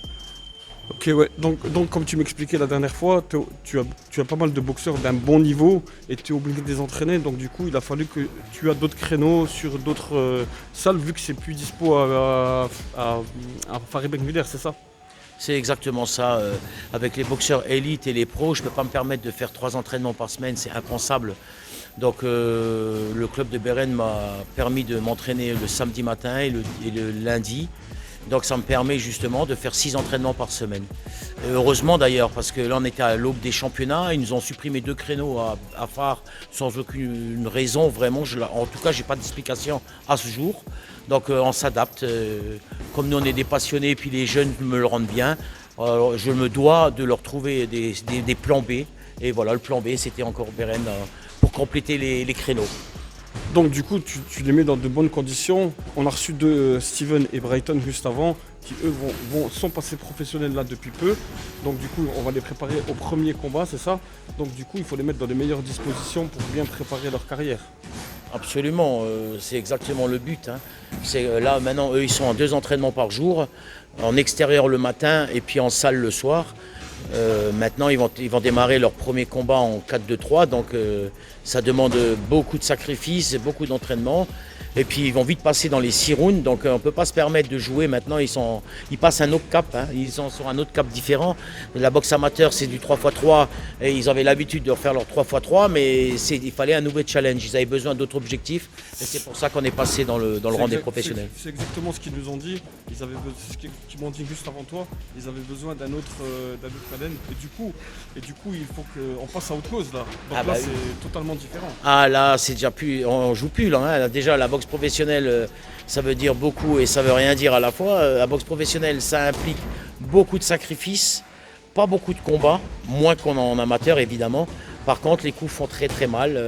Ok, ouais. Donc comme tu m'expliquais la dernière fois, tu as pas mal de boxeurs d'un bon niveau et tu es obligé de les entraîner. Donc du coup, il a fallu que tu as d'autres créneaux sur d'autres salles vu que c'est plus dispo à Farebersviller, c'est ça? C'est exactement ça. Avec les boxeurs élites et les pros, je ne peux pas me permettre de faire 3 entraînements par semaine, c'est impensable. Donc le club de Beren m'a permis de m'entraîner le samedi matin et le lundi. Donc ça me permet justement de faire 6 entraînements par semaine. Et heureusement d'ailleurs, parce que là on était à l'aube des championnats, ils nous ont supprimé 2 créneaux à Phare sans aucune raison, vraiment. En tout cas, je n'ai pas d'explication à ce jour. Donc on s'adapte. Comme nous on est des passionnés et puis les jeunes me le rendent bien, je me dois de leur trouver des plans B. Et voilà, le plan B c'était encore Beren pour compléter les créneaux. Donc du coup, tu les mets dans de bonnes conditions. On a reçu Steven et Brighton juste avant, qui eux sont passés professionnels là depuis peu. Donc du coup, on va les préparer au premier combat, c'est ça? Donc du coup, il faut les mettre dans les meilleures dispositions pour bien préparer leur carrière. Absolument, c'est exactement le but. Là maintenant, eux, ils sont en 2 entraînements par jour, en extérieur le matin et puis en salle le soir. Maintenant, ils vont démarrer leur premier combat en 4-2-3, donc ça demande beaucoup de sacrifices, beaucoup d'entraînement. Et puis ils vont vite passer dans les 6 rounds, donc on ne peut pas se permettre de jouer maintenant. Ils passent un autre cap, ils sont sur un autre cap différent. La boxe amateur, c'est du 3x3 et ils avaient l'habitude de faire leur 3x3, mais il fallait un nouveau challenge. Ils avaient besoin d'autres objectifs et c'est pour ça qu'on est passé dans le rang des professionnels. C'est exactement ce qu'ils nous ont dit. C'est ce qu'ils m'ont dit juste avant toi. Ils avaient besoin d'un autre challenge et du coup, il faut qu'on passe à autre chose là. Donc là, c'est totalement différent. Ah là, c'est déjà plus, on joue plus là. Déjà la boxe professionnelle, ça veut dire beaucoup et ça veut rien dire à la fois. La boxe professionnelle, ça implique beaucoup de sacrifices, pas beaucoup de combats, moins qu'on en amateur évidemment. Par contre, les coups font très très mal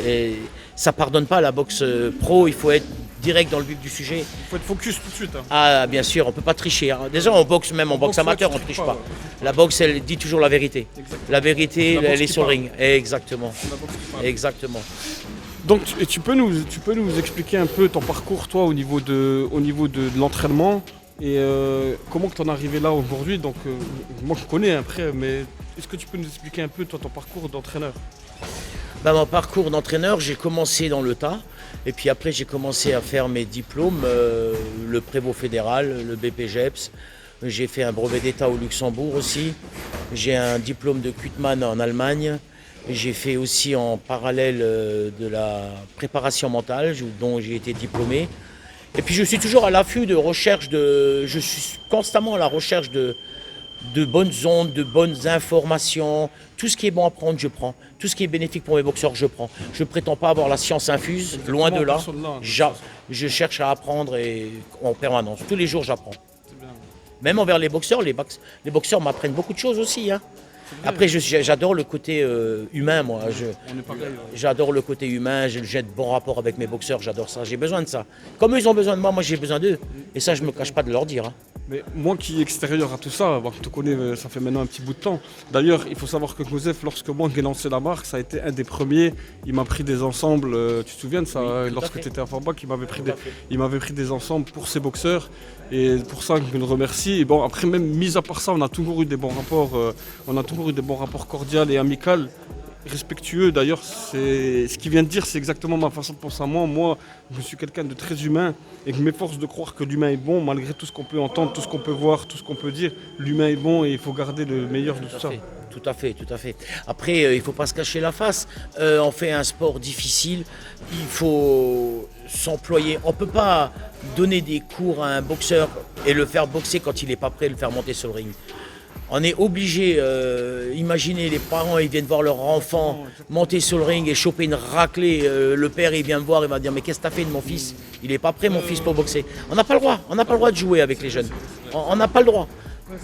et ça pardonne pas. La boxe pro, il faut être direct dans le vif du sujet. Il faut être focus tout de suite. Ah bien sûr, on peut pas tricher. Déjà en boxe, même en boxe amateur, on triche pas. Ouais. La boxe, elle dit toujours la vérité. Exactement. La vérité, elle est sur le ring. Exactement. C'est la boxe qui parle. Exactement. Donc tu peux nous expliquer un peu ton parcours toi au niveau de l'entraînement et comment tu en es arrivé là aujourd'hui. Donc moi je connais après, mais est-ce que tu peux nous expliquer un peu toi, ton parcours d'entraîneur? Mon parcours d'entraîneur, j'ai commencé dans le tas et puis après j'ai commencé à faire mes diplômes, le prévôt fédéral, le BPGEPS. J'ai fait un brevet d'état au Luxembourg aussi. J'ai un diplôme de Kutman en Allemagne. J'ai fait aussi en parallèle de la préparation mentale dont j'ai été diplômé. Et puis je suis toujours à l'affût de recherche je suis constamment à la recherche de bonnes ondes, de bonnes informations. Tout ce qui est bon à prendre, je prends. Tout ce qui est bénéfique pour mes boxeurs, je prends. Je ne prétends pas avoir la science infuse, loin de là. Je cherche à apprendre en permanence. Tous les jours, j'apprends. Même envers les boxeurs, les boxeurs m'apprennent beaucoup de choses aussi. Après, j'adore le côté humain, moi. On est pareil, ouais. J'adore le côté humain, j'ai de bons rapports avec mes boxeurs, j'adore ça. J'ai besoin de ça. Comme eux, ils ont besoin de moi, moi j'ai besoin d'eux. Et ça, je ne me cache pas de leur dire. Mais moi qui est extérieur à tout ça, je te connais, ça fait maintenant un petit bout de temps. D'ailleurs, il faut savoir que Joseph, lorsque moi j'ai lancé la marque, ça a été un des premiers. Il m'a pris des ensembles, tu te souviens de ça, Oui, lorsque tu étais à Forbach, il m'avait pris des ensembles pour ses boxeurs. Et pour ça, je le remercie. Et bon, après, même mis à part ça, on a toujours eu des bons rapports, cordiaux et amicaux. Respectueux d'ailleurs, ce qu'il vient de dire, c'est exactement ma façon de penser à moi. Moi, je suis quelqu'un de très humain et je m'efforce de croire que l'humain est bon, malgré tout ce qu'on peut entendre, tout ce qu'on peut voir, tout ce qu'on peut dire. L'humain est bon et il faut garder le meilleur de tout ça. Tout à fait, tout à fait. Après, il ne faut pas se cacher la face. On fait un sport difficile. Il faut s'employer. On ne peut pas donner des cours à un boxeur et le faire boxer quand il n'est pas prêt, le faire monter sur le ring. On est obligé, imaginez les parents, ils viennent voir leur enfant monter sur le ring et choper une raclée. Le père, il vient me voir, il va dire mais qu'est-ce que tu as fait de mon fils? Il n'est pas prêt, mon fils, pour boxer. On n'a pas le droit, on n'a pas le droit de jouer avec les jeunes. On n'a pas le droit.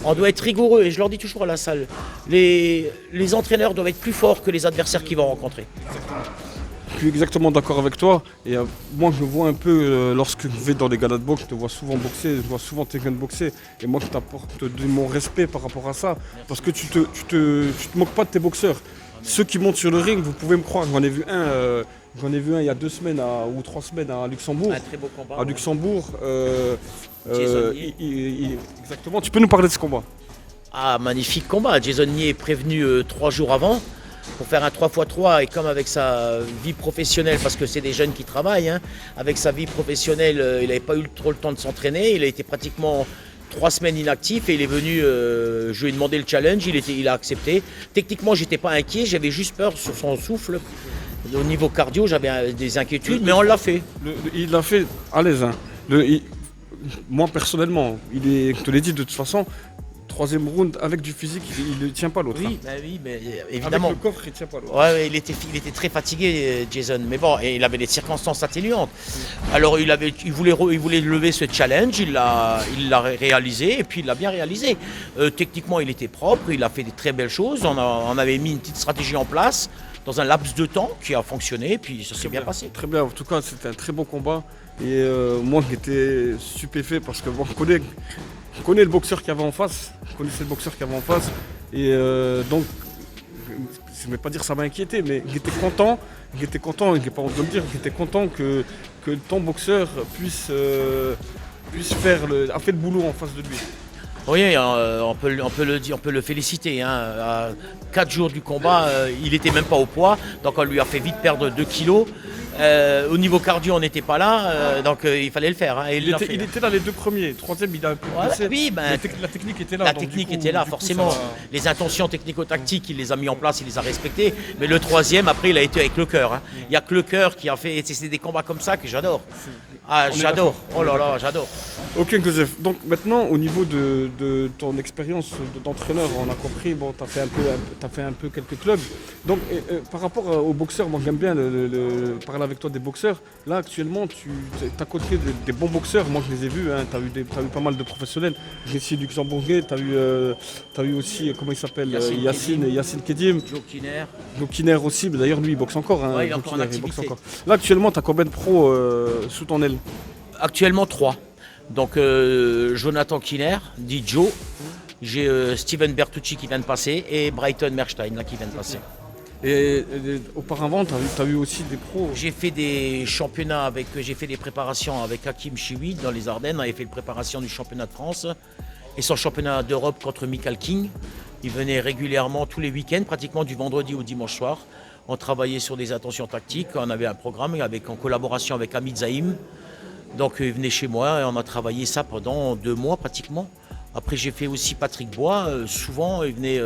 On doit être rigoureux et je leur dis toujours à la salle, les entraîneurs doivent être plus forts que les adversaires qu'ils vont rencontrer. Je suis exactement d'accord avec toi. Et moi, je vois un peu, lorsque je vais dans les galas de boxe, je te vois souvent boxer, je vois souvent tes de boxer. Et moi, je t'apporte de mon respect par rapport à ça. Parce que tu te moques pas de tes boxeurs. Ceux qui montent sur le ring, vous pouvez me croire, j'en ai vu un il y a 2 semaines ou 3 semaines à Luxembourg. Un très beau combat. À Luxembourg. Jason Exactement. Tu peux nous parler de ce combat? Ah, magnifique combat. Jason Nier est prévenu 3 jours avant pour faire un 3x3 et comme avec sa vie professionnelle, parce que c'est des jeunes qui travaillent, hein, avec sa vie professionnelle, il n'avait pas eu trop le temps de s'entraîner. Il a été pratiquement 3 semaines inactif et il est venu, je lui ai demandé le challenge, il a accepté. Techniquement, j'étais pas inquiet, j'avais juste peur sur son souffle. Au niveau cardio, j'avais des inquiétudes, mais on l'a fait. Il l'a fait à l'aise. Hein. Moi, personnellement, je te l'ai dit de toute façon, 3e round avec du physique, il ne tient pas l'autre. Oui, hein. oui, mais évidemment. Avec le coffre, il ne tient pas l'autre. Ouais, il était très fatigué, Jason. Mais bon, et il avait des circonstances atténuantes. Alors, il voulait lever ce challenge, il l'a réalisé, et puis il l'a bien réalisé. Techniquement, il était propre, il a fait des très belles choses. On avait mis une petite stratégie en place dans un laps de temps qui a fonctionné, et puis ça s'est bien passé. Très bien, en tout cas, c'était un très bon combat. Et moi, j'étais stupéfait parce que bon, je connais le boxeur qu'il y avait en face. Je connaissais le boxeur qu'il y avait en face. Et donc, je ne vais pas dire que ça m'a inquiété, mais j'étais content, je n'ai pas honte de le dire, j'étais content que ton boxeur puisse faire a fait le boulot en face de lui. Oui, on peut le féliciter. Hein. À 4 jours du combat, il n'était même pas au poids, donc on lui a fait vite perdre 2 kilos. Au niveau cardio, on n'était pas là, donc il fallait le faire. Hein, et il était là les 2 premiers, 3e, il a un peu blessé. Oui, la technique était là. La technique était là, forcément. Les intentions technico-tactiques, il les a mis en place, il les a respectées. Mais le 3e, après, il a été avec le cœur. Hein. Il n'y a que le cœur qui a fait. C'est des combats comme ça que j'adore. Ah, j'adore. Oh là là, j'adore. Ok, Joseph. Donc maintenant, au niveau de ton expérience d'entraîneur, on a compris, bon, tu as fait un peu quelques clubs. Donc par rapport aux boxeurs, moi j'aime bien parler avec toi des boxeurs. Là actuellement, tu as côté des bons boxeurs, moi je les ai vus, hein, tu as eu pas mal de professionnels. J'ai ici luxembourgeais, tu as eu aussi, comment il s'appelle, Yacine Kedim. Joe Kinner aussi, mais d'ailleurs lui il boxe encore. Hein, ouais, il est encore en activité. Là actuellement, tu as combien de pros sous ton aile? Actuellement 3. Donc Jonathan Kinner, dit Joe, j'ai Steven Bertucci qui vient de passer et Brighton Merstein là, qui vient de passer. Et auparavant, tu as eu aussi des pros? J'ai fait des championnats j'ai fait des préparations avec Hakim Chiwi dans les Ardennes. On avait fait une préparation du championnat de France et son championnat d'Europe contre Michael King. Il venait régulièrement tous les week-ends, pratiquement du vendredi au dimanche soir. On travaillait sur des intentions tactiques. On avait un programme en collaboration avec Hamid Zaïm. Donc il venait chez moi et on a travaillé ça pendant 2 mois pratiquement. Après j'ai fait aussi Patrick Bois, souvent il venait...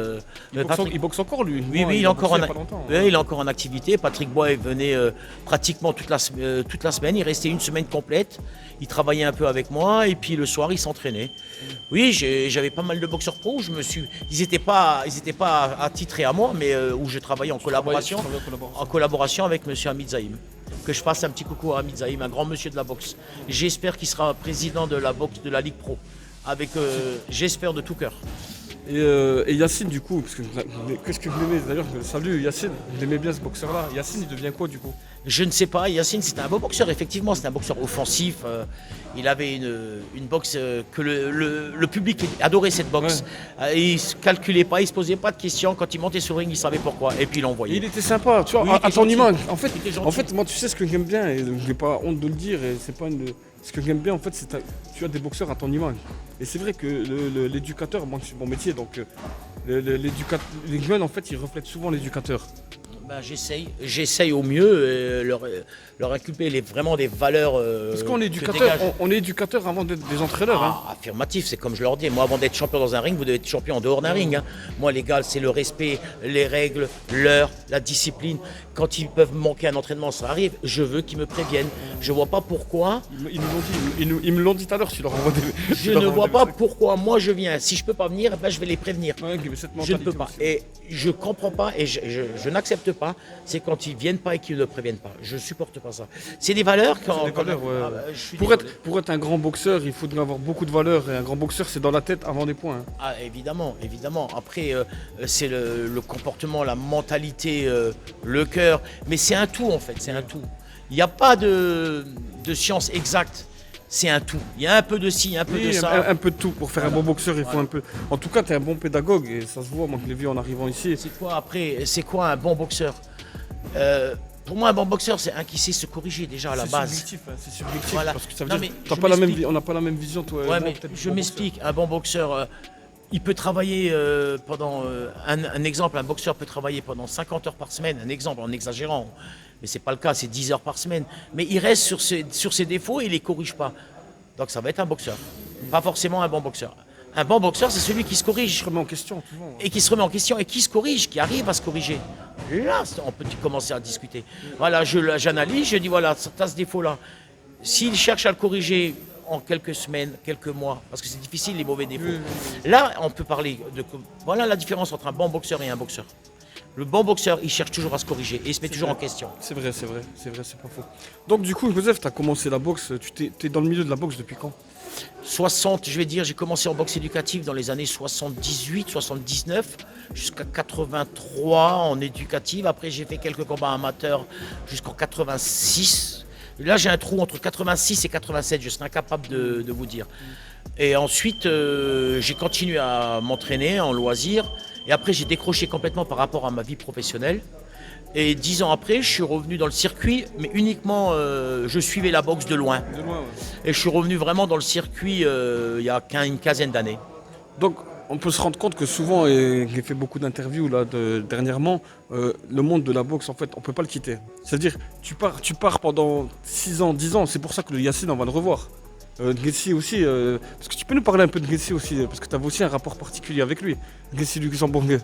il boxe encore lui? Oui, il est encore en activité. Patrick Bois il venait pratiquement toute la semaine, il restait 1 semaine complète. Il travaillait un peu avec moi et puis le soir il s'entraînait. Oui, j'avais pas mal de boxeurs pro, ils n'étaient pas attitrés à moi, mais où je travaillais en collaboration avec M. Hamid Zaïm. Que je fasse un petit coucou à Hamid Zaïm, un grand monsieur de la boxe. J'espère qu'il sera président de la boxe de la Ligue Pro. J'espère de tout cœur. Et Yacine, du coup, qu'est-ce que vous l'aimez d'ailleurs? Salut Yacine, vous aimez bien ce boxeur-là. Yacine, il devient quoi du coup? Je ne sais pas, Yacine, c'était un beau boxeur, effectivement, c'était un boxeur offensif. Il avait une boxe que le public adorait cette boxe. Ouais. Il ne se calculait pas, il ne se posait pas de questions. Quand il montait sur le ring, il savait pourquoi. Et puis il envoyait. Il était sympa, tu vois, oui, à ton image. En fait, moi, tu sais ce que j'aime bien, et je n'ai pas honte de le dire, et c'est pas ce que j'aime bien, en fait, c'est que tu as des boxeurs à ton image. Et c'est vrai que l'éducateur, moi, c'est mon métier, donc les jeunes, en fait, ils reflètent souvent l'éducateur. Ben, j'essaye au mieux, leur inculper vraiment des valeurs. Parce qu'on est que éducateur, dégage- on est éducateur avant d'être des entraîneurs. Hein. Affirmatif, c'est comme je leur dis. Moi, avant d'être champion dans un ring, vous devez être champion en dehors d'un ring. Hein. Moi, les gars, c'est le respect, les règles, l'heure, la discipline. Quand ils peuvent manquer un entraînement, ça arrive. Je veux qu'ils me préviennent. Je vois pas pourquoi. Ils nous l'ont dit, ils me l'ont dit tout à l'heure, tu leur envoies des. Je ne vois pas pourquoi moi je viens. Si je peux pas venir, ben, je vais les prévenir. Ouais, mais cette Je ne peux mentalité pas. aussi. Et je comprends pas et je n'accepte pas, c'est quand ils viennent pas et qu'ils ne préviennent pas. Je supporte pas ça. C'est des valeurs quand. C'est des valeurs, ouais. je suis Pour désolé. être un grand boxeur, il faudrait avoir beaucoup de valeurs. Et un grand boxeur, c'est dans la tête avant les points. Hein. Ah, évidemment, évidemment. Après, c'est le comportement, la mentalité, le cœur. Mais c'est un tout, en fait. C'est un tout. Il n'y a pas de science exacte. C'est un tout. Il y a un peu de ci, un peu de Oui, ça. un peu de tout. Pour faire un bon boxeur, il faut un peu. En tout cas, tu es un bon pédagogue et ça se voit. Moi, je l'ai vu en arrivant ici. C'est quoi un bon boxeur Pour moi, un bon boxeur, c'est un qui sait se corriger déjà à la base. Subjectif, hein, c'est subjectif. Voilà. Parce que ça veut Non, dire mais t'as je pas la même, m'explique. on n'a pas la même vision, toi. et Ouais, moi, mais peut-être, je bon m'explique. Un bon boxeur, il peut travailler pendant. Un exemple, un boxeur peut travailler pendant 50 heures par semaine. Un exemple, en exagérant. Mais c'est pas le cas, c'est 10 heures par semaine. Mais il reste sur ses défauts et il les corrige pas. Donc ça va être un boxeur. Pas forcément un bon boxeur. Un bon boxeur, c'est celui qui se corrige. Je remets en question, souvent. Ouais. Et qui se remet en question et qui se corrige, qui arrive à se corriger. Là, on peut commencer à discuter. Voilà, j'analyse, je dis voilà, tu as ce défaut-là. S'il cherche à le corriger en quelques semaines, quelques mois, parce que c'est difficile les mauvais défauts, là, on peut parler de. Voilà la différence entre un bon boxeur et un boxeur. Le bon boxeur, il cherche toujours à se corriger et il se met toujours en question. C'est vrai, c'est pas faux. Donc, du coup, Joseph, tu as commencé la boxe. Tu es dans le milieu de la boxe depuis quand 60, je vais dire, j'ai commencé en boxe éducative dans les années 78, 79, jusqu'à 83 en éducative. Après, j'ai fait quelques combats amateurs jusqu'en 86. Là, j'ai un trou entre 86 et 87, je serais incapable de vous dire. Et ensuite, j'ai continué à m'entraîner en loisir. Et après, j'ai décroché complètement par rapport à ma vie professionnelle. Et 10 ans après, je suis revenu dans le circuit, mais uniquement, je suivais la boxe de loin. De loin, ouais. Et je suis revenu vraiment dans le circuit il y a une quinzaine d'années. Donc, on peut se rendre compte que souvent, et j'ai fait beaucoup d'interviews là dernièrement, le monde de la boxe, en fait, on peut pas le quitter. C'est-à-dire, tu pars pendant 6 ans, 10 ans. C'est pour ça que le Yacine, on va le revoir. Gressi aussi, parce que tu peux nous parler un peu de Gressi aussi, parce que tu avais aussi un rapport particulier avec lui, Gressi luxembourgeois.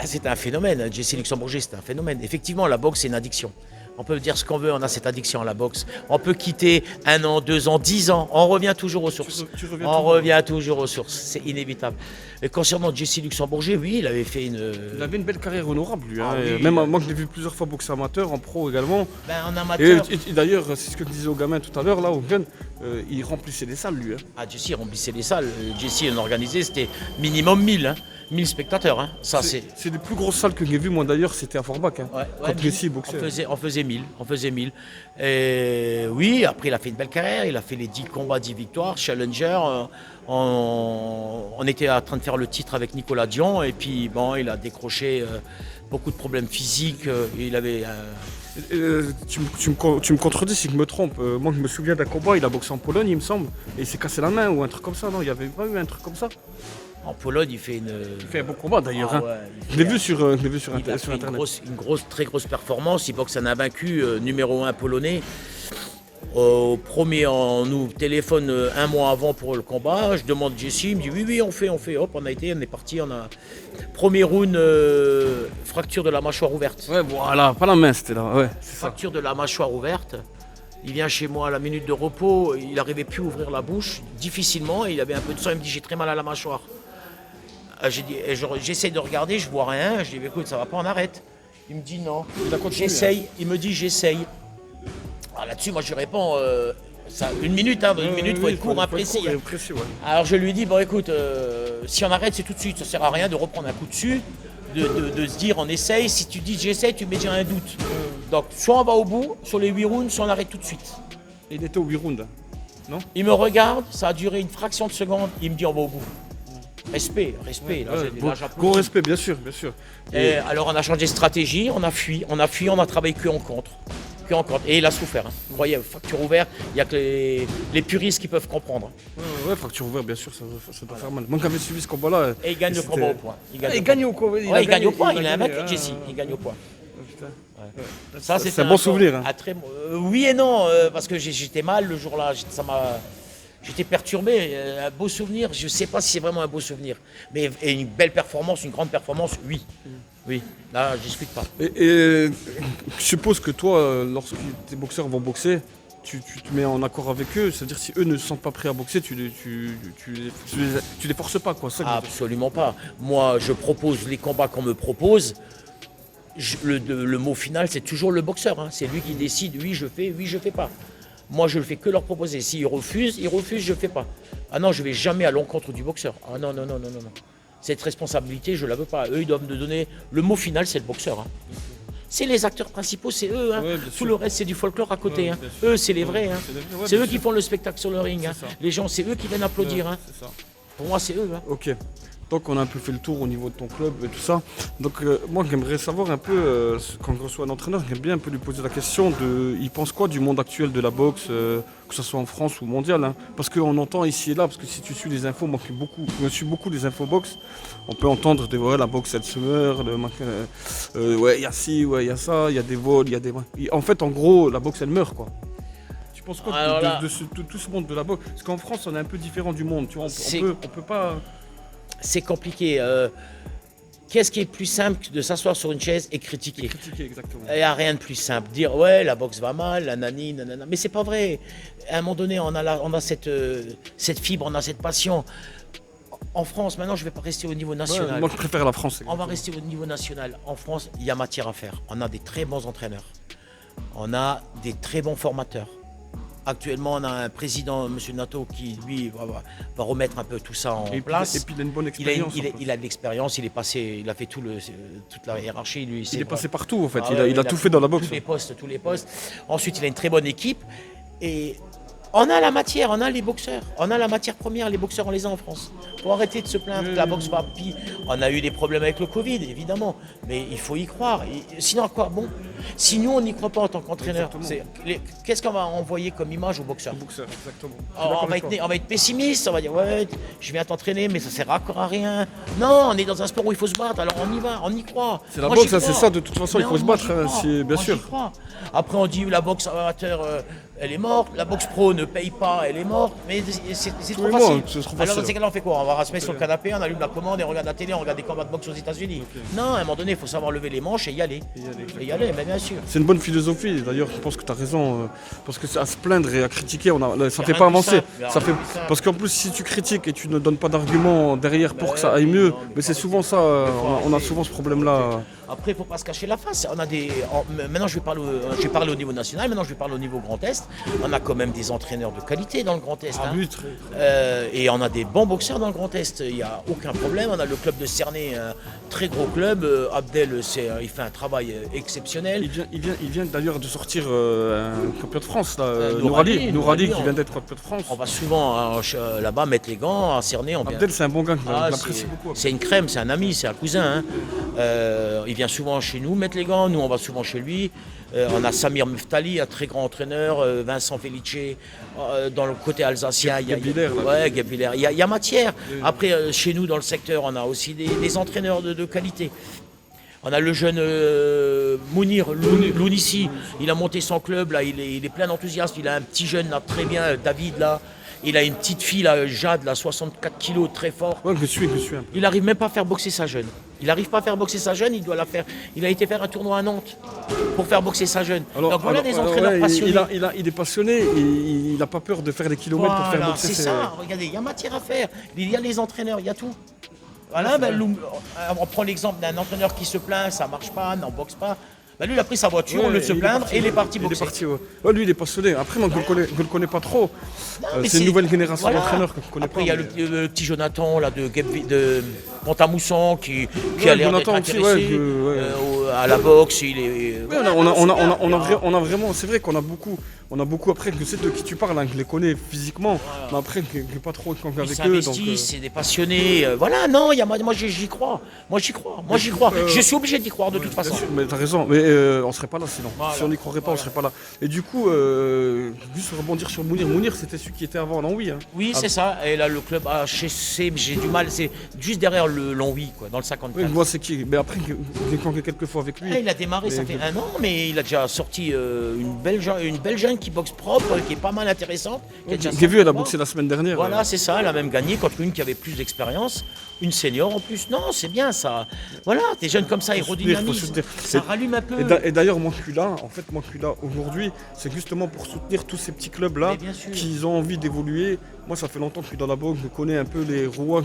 C'est un phénomène, Jesse Luxembourger, c'est un phénomène. Effectivement, la boxe, c'est une addiction. On peut dire ce qu'on veut, on a cette addiction à la boxe. On peut quitter 1 an, 2 ans, 10 ans, on revient toujours aux sources. On revient toujours aux sources, c'est inévitable. Et concernant Jesse Luxembourger, oui, il avait fait une... Il avait une belle carrière honorable, lui. Ah hein. oui. Même moi, je l'ai vu plusieurs fois boxer amateur, en pro également. En Et, amateur... et d'ailleurs, c'est ce que je disais aux gamins tout à l'heure, là, aux jeunes, il remplissait les salles, lui. Hein. Ah, Jesse remplissait les salles. Jesse, on organisait, c'était minimum 1000. 1000 spectateurs. Hein. Ça, c'est... C'est les plus grosses salles que j'ai vues, moi d'ailleurs, c'était à Forbach. Hein, Ouais, quand 1000. Gressi boxait. On faisait 1000. Et oui, après il a fait une belle carrière, il a fait les 10 combats, 10 victoires, Challenger. On était en train de faire le titre avec Nicolas Dion et puis bon, il a décroché beaucoup de problèmes physiques. Il avait... Tu me contredis si je me trompe. Moi, je me souviens d'un combat, il a boxé en Pologne, il me semble, et il s'est cassé la main ou un truc comme ça, non? Il n'y avait pas eu un truc comme ça? En Pologne, il fait une... Il fait un bon combat d'ailleurs. Ah hein. ouais, Je l'ai vu sur il a fait Internet. très grosse performance. Il boxe un invaincu, numéro 1 polonais. Au premier, on nous téléphone 1 mois avant pour le combat. Je demande Jesse, il me dit oui, on fait. Hop, on est parti. Premier round, fracture de la mâchoire ouverte. Ouais, voilà, pas la main, c'était là. Ouais, c'est ça. Fracture de la mâchoire ouverte. Il vient chez moi à la minute de repos. Il n'arrivait plus à ouvrir la bouche, difficilement. Il avait un peu de sang. Il me dit j'ai très mal à la mâchoire. J'essaie de regarder, je vois rien. Je dis écoute, ça va pas, on arrête. Il me dit non. J'essaye. Il me dit j'essaye. Alors là-dessus, moi je lui réponds ça, une minute, faut être court, précis. Faut être précis, ouais. Alors je lui dis bon écoute, si on arrête, c'est tout de suite. Ça sert à rien de reprendre un coup dessus, de se dire on essaye. Si tu dis j'essaye, tu mets déjà un doute. Donc soit on va au bout sur les 8 rounds, soit on arrête tout de suite. Il était au 8 rounds. Il me regarde, ça a duré une fraction de seconde. Il me dit on va au bout. Respect. Gros respect, bien sûr. Et alors on a changé de stratégie, on a fui, on a travaillé que en contre. Et il a souffert. Hein. Vous voyez, fracture ouverte, il n'y a que les puristes qui peuvent comprendre. Ouais, fracture ouverte, bien sûr, ça doit faire mal. Moi qui avais suivi ce combat-là. Et il gagne le combat au point. Il gagne au point. Il gagne au point, il est invaincu, Jesse. Il gagne au point. Ça, c'est un bon souvenir, hein. Oui et non, parce que j'étais mal le jour-là. J'étais perturbé. Un beau souvenir, je ne sais pas si c'est vraiment un beau souvenir. Mais et une belle performance, une grande performance, oui. Oui, là, je ne discute pas. Et je suppose que toi, lorsque tes boxeurs vont boxer, tu te mets en accord avec eux. C'est-à-dire si eux ne se sentent pas prêts à boxer, tu les forces pas, quoi. Ça que je veux dire. Absolument pas. Moi, je propose les combats qu'on me propose. Le mot final, c'est toujours le boxeur, hein. C'est lui qui décide, oui je fais pas. Moi je ne fais que leur proposer. S'ils refusent, je ne fais pas. Ah non, je ne vais jamais à l'encontre du boxeur. Ah non. Cette responsabilité, je ne la veux pas. Eux, ils doivent me donner. Le mot final, c'est le boxeur, hein. C'est les acteurs principaux, c'est eux, hein. Ouais, Tout le reste, c'est du folklore à côté, Ouais, hein. bien sûr. Eux, c'est les vrais, hein. Ouais, C'est bien eux qui sûr. font le spectacle sur le ring, hein. C'est ça. Les gens, c'est eux qui viennent applaudir, hein. C'est ça. Pour moi, c'est eux, hein. Ok. Donc on a un peu fait le tour au niveau de ton club et tout ça. Donc moi j'aimerais savoir un peu, quand je reçois un entraîneur, j'aime bien un peu lui poser la question de il pense quoi du monde actuel de la boxe, que ce soit en France ou mondial, hein. Parce qu'on entend ici et là, parce que si tu suis les infos, moi je suis beaucoup les infos boxe, on peut entendre des ouais, la boxe elle se meurt, ouais il y a ci, ouais il y a ça, il y a des vols, il y a des. En fait en gros la boxe elle meurt quoi. Tu penses quoi Alors là- de tout ce monde de la boxe? Parce qu'en France on est un peu différent du monde, tu vois, C'est- on peut pas. C'est compliqué. Qu'est-ce qui est plus simple que de s'asseoir sur une chaise et critiquer? Critiquer exactement. Il n'y a rien de plus simple. Dire ouais, la boxe va mal, la nani, nanana. Mais c'est pas vrai. À un moment donné, on a cette fibre, on a cette passion. En France, maintenant, je ne vais pas rester au niveau national. Ouais, moi je préfère la France. On va rester au niveau national. En France, il y a matière à faire. On a des très bons entraîneurs. On a des très bons formateurs. Actuellement, on a un président, M. Nato, qui lui va remettre un peu tout ça en place. Et puis il a une bonne expérience. Il a de l'expérience, il a fait toute la hiérarchie. Lui, Il est passé partout en fait, Ah il ouais, a tout fait dans la boxe. Tous les postes. Ensuite, il a une très bonne équipe. Et on a la matière, on a les boxeurs. On a la matière première, les boxeurs, on les a en France. Il faut arrêter de se plaindre que la boxe va pire. On a eu des problèmes avec le Covid, évidemment. Mais il faut y croire. Sinon, à quoi bon? Si nous, on n'y croit pas en tant qu'entraîneur, qu'est-ce qu'on va envoyer comme image aux boxeurs? Boxeur, exactement. On va être pessimiste, on va dire ouais, je viens t'entraîner, mais ça sert encore à rien. Non, on est dans un sport où il faut se battre, alors on y va, on y croit. C'est la Moi, boxe, j'y hein, c'est crois. ça, de toute façon, il faut Mais se moi, battre, j'y hein, crois. c'est bien Moi, sûr. j'y crois. Après, on dit la boxe amateur, elle est morte, la boxe pro ne paye pas, elle est morte, mais c'est trop Oui, facile. moi, c'est trop Alors, facile. dans ces cas-là, on fait quoi? On va se mettre sur le canapé, on allume la commande et on regarde la télé, on regarde des combats de boxe aux États-Unis. Non, à un moment donné, il faut savoir lever les manches et y aller. Mais bien sûr. C'est une bonne philosophie, d'ailleurs, je pense que tu as raison, parce que à se plaindre et à critiquer, ça Y fait a pas rien de avancer. simple, y a Ça rien fait... de simple. Parce qu'en plus, si tu critiques et tu ne donnes pas d'arguments derrière pour que ça aille mieux, mais c'est souvent ça, on a souvent ce problème-là. Après, il ne faut pas se cacher la face. Maintenant, je vais parler au niveau national, maintenant je vais parler au niveau Grand Est. On a quand même des entraîneurs de qualité dans le Grand Est. Ah hein. oui, Et on a des bons boxeurs dans le Grand Est. Il n'y a aucun problème. On a le club de Cernay, un très gros club. Abdel, il fait un travail exceptionnel. Il vient d'ailleurs de sortir un champion de France, là, Nourali, Nourali qui on- vient d'être champion de France. On va souvent là-bas mettre les gants à Cernay. Abdel, c'est un bon gars, je Ah, l'apprécie beaucoup. c'est une crème, c'est un ami, c'est un cousin. Hein. Il vient souvent chez nous mettre les gants, nous on va souvent chez lui. On a Samir Muftali, un très grand entraîneur, Vincent Felice, dans le côté alsacien. Gabiller, là. Ouais, Gabiller. Il y a matière. Après, chez nous dans le secteur, on a aussi des entraîneurs de qualité. On a le jeune Mounir Lounissi, il a monté son club, là, il est plein d'enthousiasme. Il a un petit jeune là, très bien, David là. Il a une petite fille là, Jade, là, 64 kilos, très fort. Ouais, que je suis un peu. Il n'arrive même pas à faire boxer sa jeune. Il n'arrive pas à faire boxer sa jeune, il doit la faire. Il a été faire un tournoi à Nantes pour faire boxer sa jeune. Donc voilà des entraîneurs ouais, passionnés. il est passionné, il n'a pas peur de faire des kilomètres pour faire Voilà, boxer c'est ses... ça, regardez, il y a matière à faire. Il y a les entraîneurs, il y a tout. Voilà, on prend l'exemple d'un entraîneur qui se plaint, ça marche pas, n'en boxe pas. Lui, il a pris sa voiture au lieu de se plaindre et il est parti boxer. Il est parti, ouais. Ouais, lui, il est passionné. Après, moi, je le connais pas trop. mais C'est une nouvelle génération voilà. d'entraîneurs que je connais Après, pas. il y a le petit Jonathan là, de Pont-à-Mousson qui Ouais, a l'air d'être Jonathan aussi, intéressé ouais, à la boxe. Il est, Oui, on a vraiment, c'est vrai qu'on a beaucoup après, je sais de qui tu parles, hein, je les connais physiquement, mais après, je n'ai pas trop échangé Ils avec eux. s'investissent, c'est des passionnés. Voilà, non, moi j'y crois. Moi j'y crois. Je suis obligé d'y croire de toute façon. Bien sûr, mais t'as raison, mais on serait pas là sinon. Voilà. Si on n'y croirait pas, on serait pas là. Et du coup, juste rebondir sur Mounir. Mounir, c'était celui qui était avant l'Anhui. Hein. Oui, c'est ça. Et là, le club HC, j'ai du mal. C'est juste derrière le Longwy, quoi, dans le 54. Oui, je vois c'est qui. Mais après, j'ai échangé quelques fois avec lui. Ah, il a démarré, ça Mais- fait 1 an, mais il a déjà sorti une belle jeune qui boxe propre, qui est pas mal intéressante. qui a déjà J'ai vu, elle a sorti boxé la semaine dernière. Voilà, c'est ça, elle a même gagné contre une qui avait plus d'expérience, une senior en plus. Non, c'est bien ça. Voilà, des jeunes comme ça, Faut aérodynamisent. soutenir. Ça rallume un peu. Et d'ailleurs, Mancula, aujourd'hui, c'est justement pour soutenir tous ces petits clubs-là Mais bien sûr. qui ont envie d'évoluer. Moi, ça fait longtemps que je suis dans la boxe, je connais un peu les rouages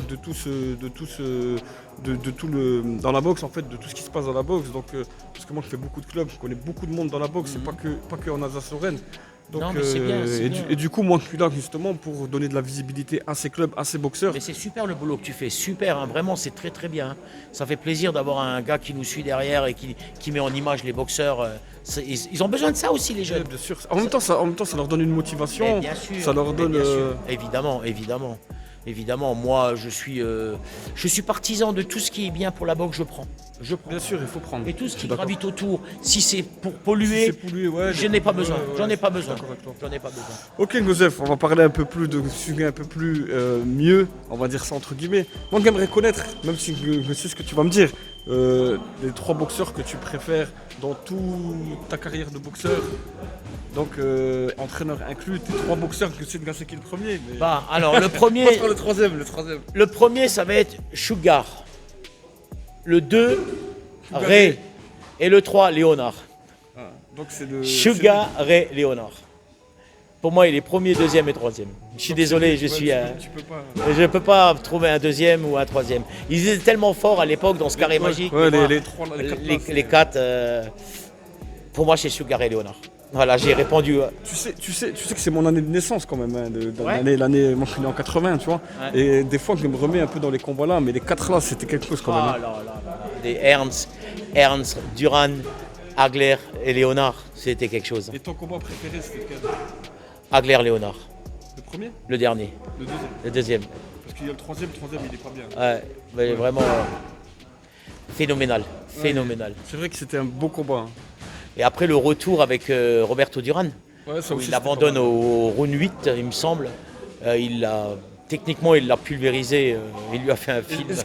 dans la boxe, en fait, de tout ce qui se passe dans la boxe. Donc, parce que moi, je fais beaucoup de clubs, je connais beaucoup de monde dans la boxe, c'est pas que en Alsace-Lorraine. Donc, Non, mais c'est bien, c'est bien. Et du coup, moi, je suis là justement pour donner de la visibilité à ces clubs, à ces boxeurs. Mais c'est super le boulot que tu fais, super, hein, vraiment, c'est très très bien. Ça fait plaisir d'avoir un gars qui nous suit derrière et qui met en image les boxeurs. Ils ont besoin de ça aussi, les jeunes. Bien sûr. En même temps, ça leur donne une motivation. Mais bien sûr, ça leur mais donne. bien sûr. Évidemment, moi je suis partisan de tout ce qui est bien pour la boxe, je prends. Bien sûr, il faut prendre. Et tout ce Je qui suis d'accord. gravite autour, si c'est pour Si polluer, c'est pollué, ouais, je n'ai pas besoin. ouais, J'en ai pas besoin. d'accord avec toi. J'en ai pas besoin. Ok, Joseph, on va parler un peu plus de sujet un peu plus mieux, on va dire ça entre guillemets. Moi, j'aimerais connaître, même si je sais ce que tu vas me dire, les 3 boxeurs que tu préfères dans toute ta carrière de boxeur. Donc, entraîneur inclus, tes 3 boxeurs que c'est de c'est qui le premier. Mais... Bah, alors le premier, Moi, je prends le troisième. le premier, ça va être Sugar. Le 2, Ray. Et le 3, Léonard. Ah, donc c'est le. Sugar, Ray, Léonard. Pour moi, il est premier, deuxième et troisième. Je suis désolé, je suis. Tu peux pas. Je ne peux pas trouver un deuxième ou un troisième. Ils étaient tellement forts à l'époque dans ce carré magique. Ouais, mais moi, les 3 là, les 4 les quatre, pour moi, c'est Sugar et Léonard. Voilà, j'ai répondu. Tu sais que c'est mon année de naissance quand même, hein, Ouais. l'année, moi je suis né en 80, tu vois. Ouais. Et des fois je me remets un peu dans les combats là, mais les 4 là c'était quelque chose quand même. Ah hein. là là là. Des Ernst, Duran, Hagler et Léonard, c'était quelque chose. Et ton combat préféré c'était lequel? Hagler, Léonard, Le premier? le dernier, Le deuxième? le deuxième. Parce qu'il y a le troisième il est pas bien. Ouais, mais vraiment phénoménal, phénoménal. C'est vrai que c'était un beau combat. hein. Et après le retour avec Roberto Duran, Ouais, ça où aussi, il c'était abandonne pas mal. au round 8, il me semble. Techniquement, il l'a pulvérisé, il lui a fait un film. Et ce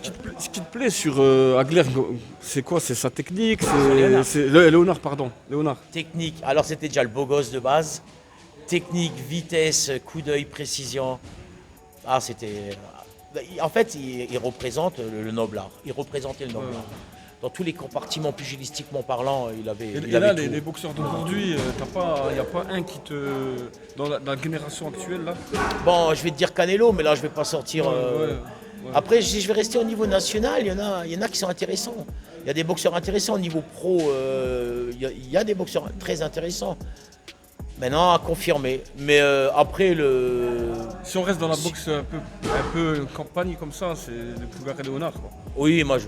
qui te plaît sur Hagler, c'est quoi? C'est sa technique? Léonard. C'est Léonard, pardon. Léonard. Technique, alors c'était déjà le beau gosse de base. Technique, vitesse, coup d'œil, précision. Ah, c'était. En fait, il représente le noble art. Il représentait le noble art. Dans tous les compartiments pugilistiquement parlant, il avait. Et il avait là, tout. les boxeurs d'aujourd'hui, il n'y a pas un qui te. Dans la génération actuelle là? Bon, je vais te dire Canelo, mais là, je vais pas sortir. Ouais. Après, si je vais rester au niveau national, il y en a qui sont intéressants. Il y a des boxeurs intéressants au niveau pro. Il y a des boxeurs très intéressants. Maintenant, à confirmer. Mais après, Si on reste dans la boxe un peu campagne comme ça, c'est le plus et Léonard. Quoi. oui, moi,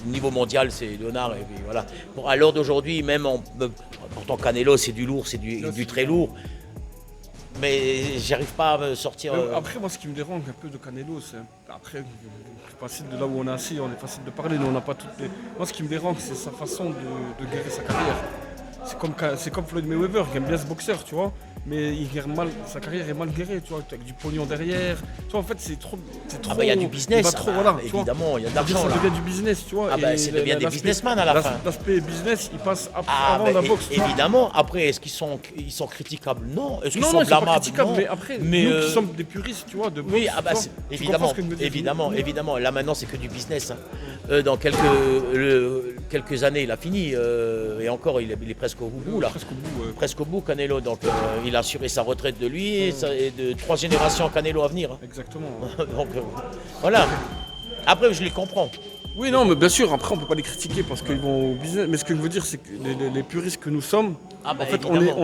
niveau mondial, c'est Léonard. Et puis, voilà. Bon, à l'heure d'aujourd'hui, même pourtant Canelo, c'est du lourd, c'est du très lourd. Mais j'arrive pas à me sortir. Après, moi, ce qui me dérange un peu de Canelo, c'est. Après, c'est facile de là où on est assis, on est facile de parler, nous on n'a pas toutes les. Moi, ce qui me dérange, c'est sa façon de gérer sa carrière. C'est comme Floyd Mayweather, qui aime bien ce boxeur, tu vois. Mais il gère mal, sa carrière est mal gérée, tu vois, avec du pognon derrière. Tu vois, en fait, c'est trop. Ah bah il y a du business, il va trop, voilà, tu vois. évidemment, il y a de C'est-à-dire, l'argent ça là. devient du business, tu vois. Ah bah et c'est devient des l'aspect- businessmen à la fin. L'aspect business, il passe Ah avant bah, la boxe, tu vois. évidemment, après, est-ce qu'ils sont critiquables? Non. Est-ce qu'ils Non, sont non, ils sont pas blâmables? critiquables, Non. mais après, Mais, nous qui sommes des puristes, tu vois, de boxe, oui, ah bah, tu vois, c'est- tu évidemment, comprends ce que je veux dire. évidemment. Là maintenant, c'est que du business. Hein. Dans quelques années, il a fini. Et encore, il est presque au bout là. Presque au bout, ouais. Presque au bout, Canelo. Donc, il a assuré sa retraite de lui et de 3 générations Canelo à venir. Hein. Exactement. Donc, voilà. Après, je les comprends. Oui, non, mais bien sûr, après, on peut pas les critiquer parce qu'ils vont au business. Mais ce que je veux dire, c'est que les puristes que nous sommes, Ah bah, en fait, évidemment.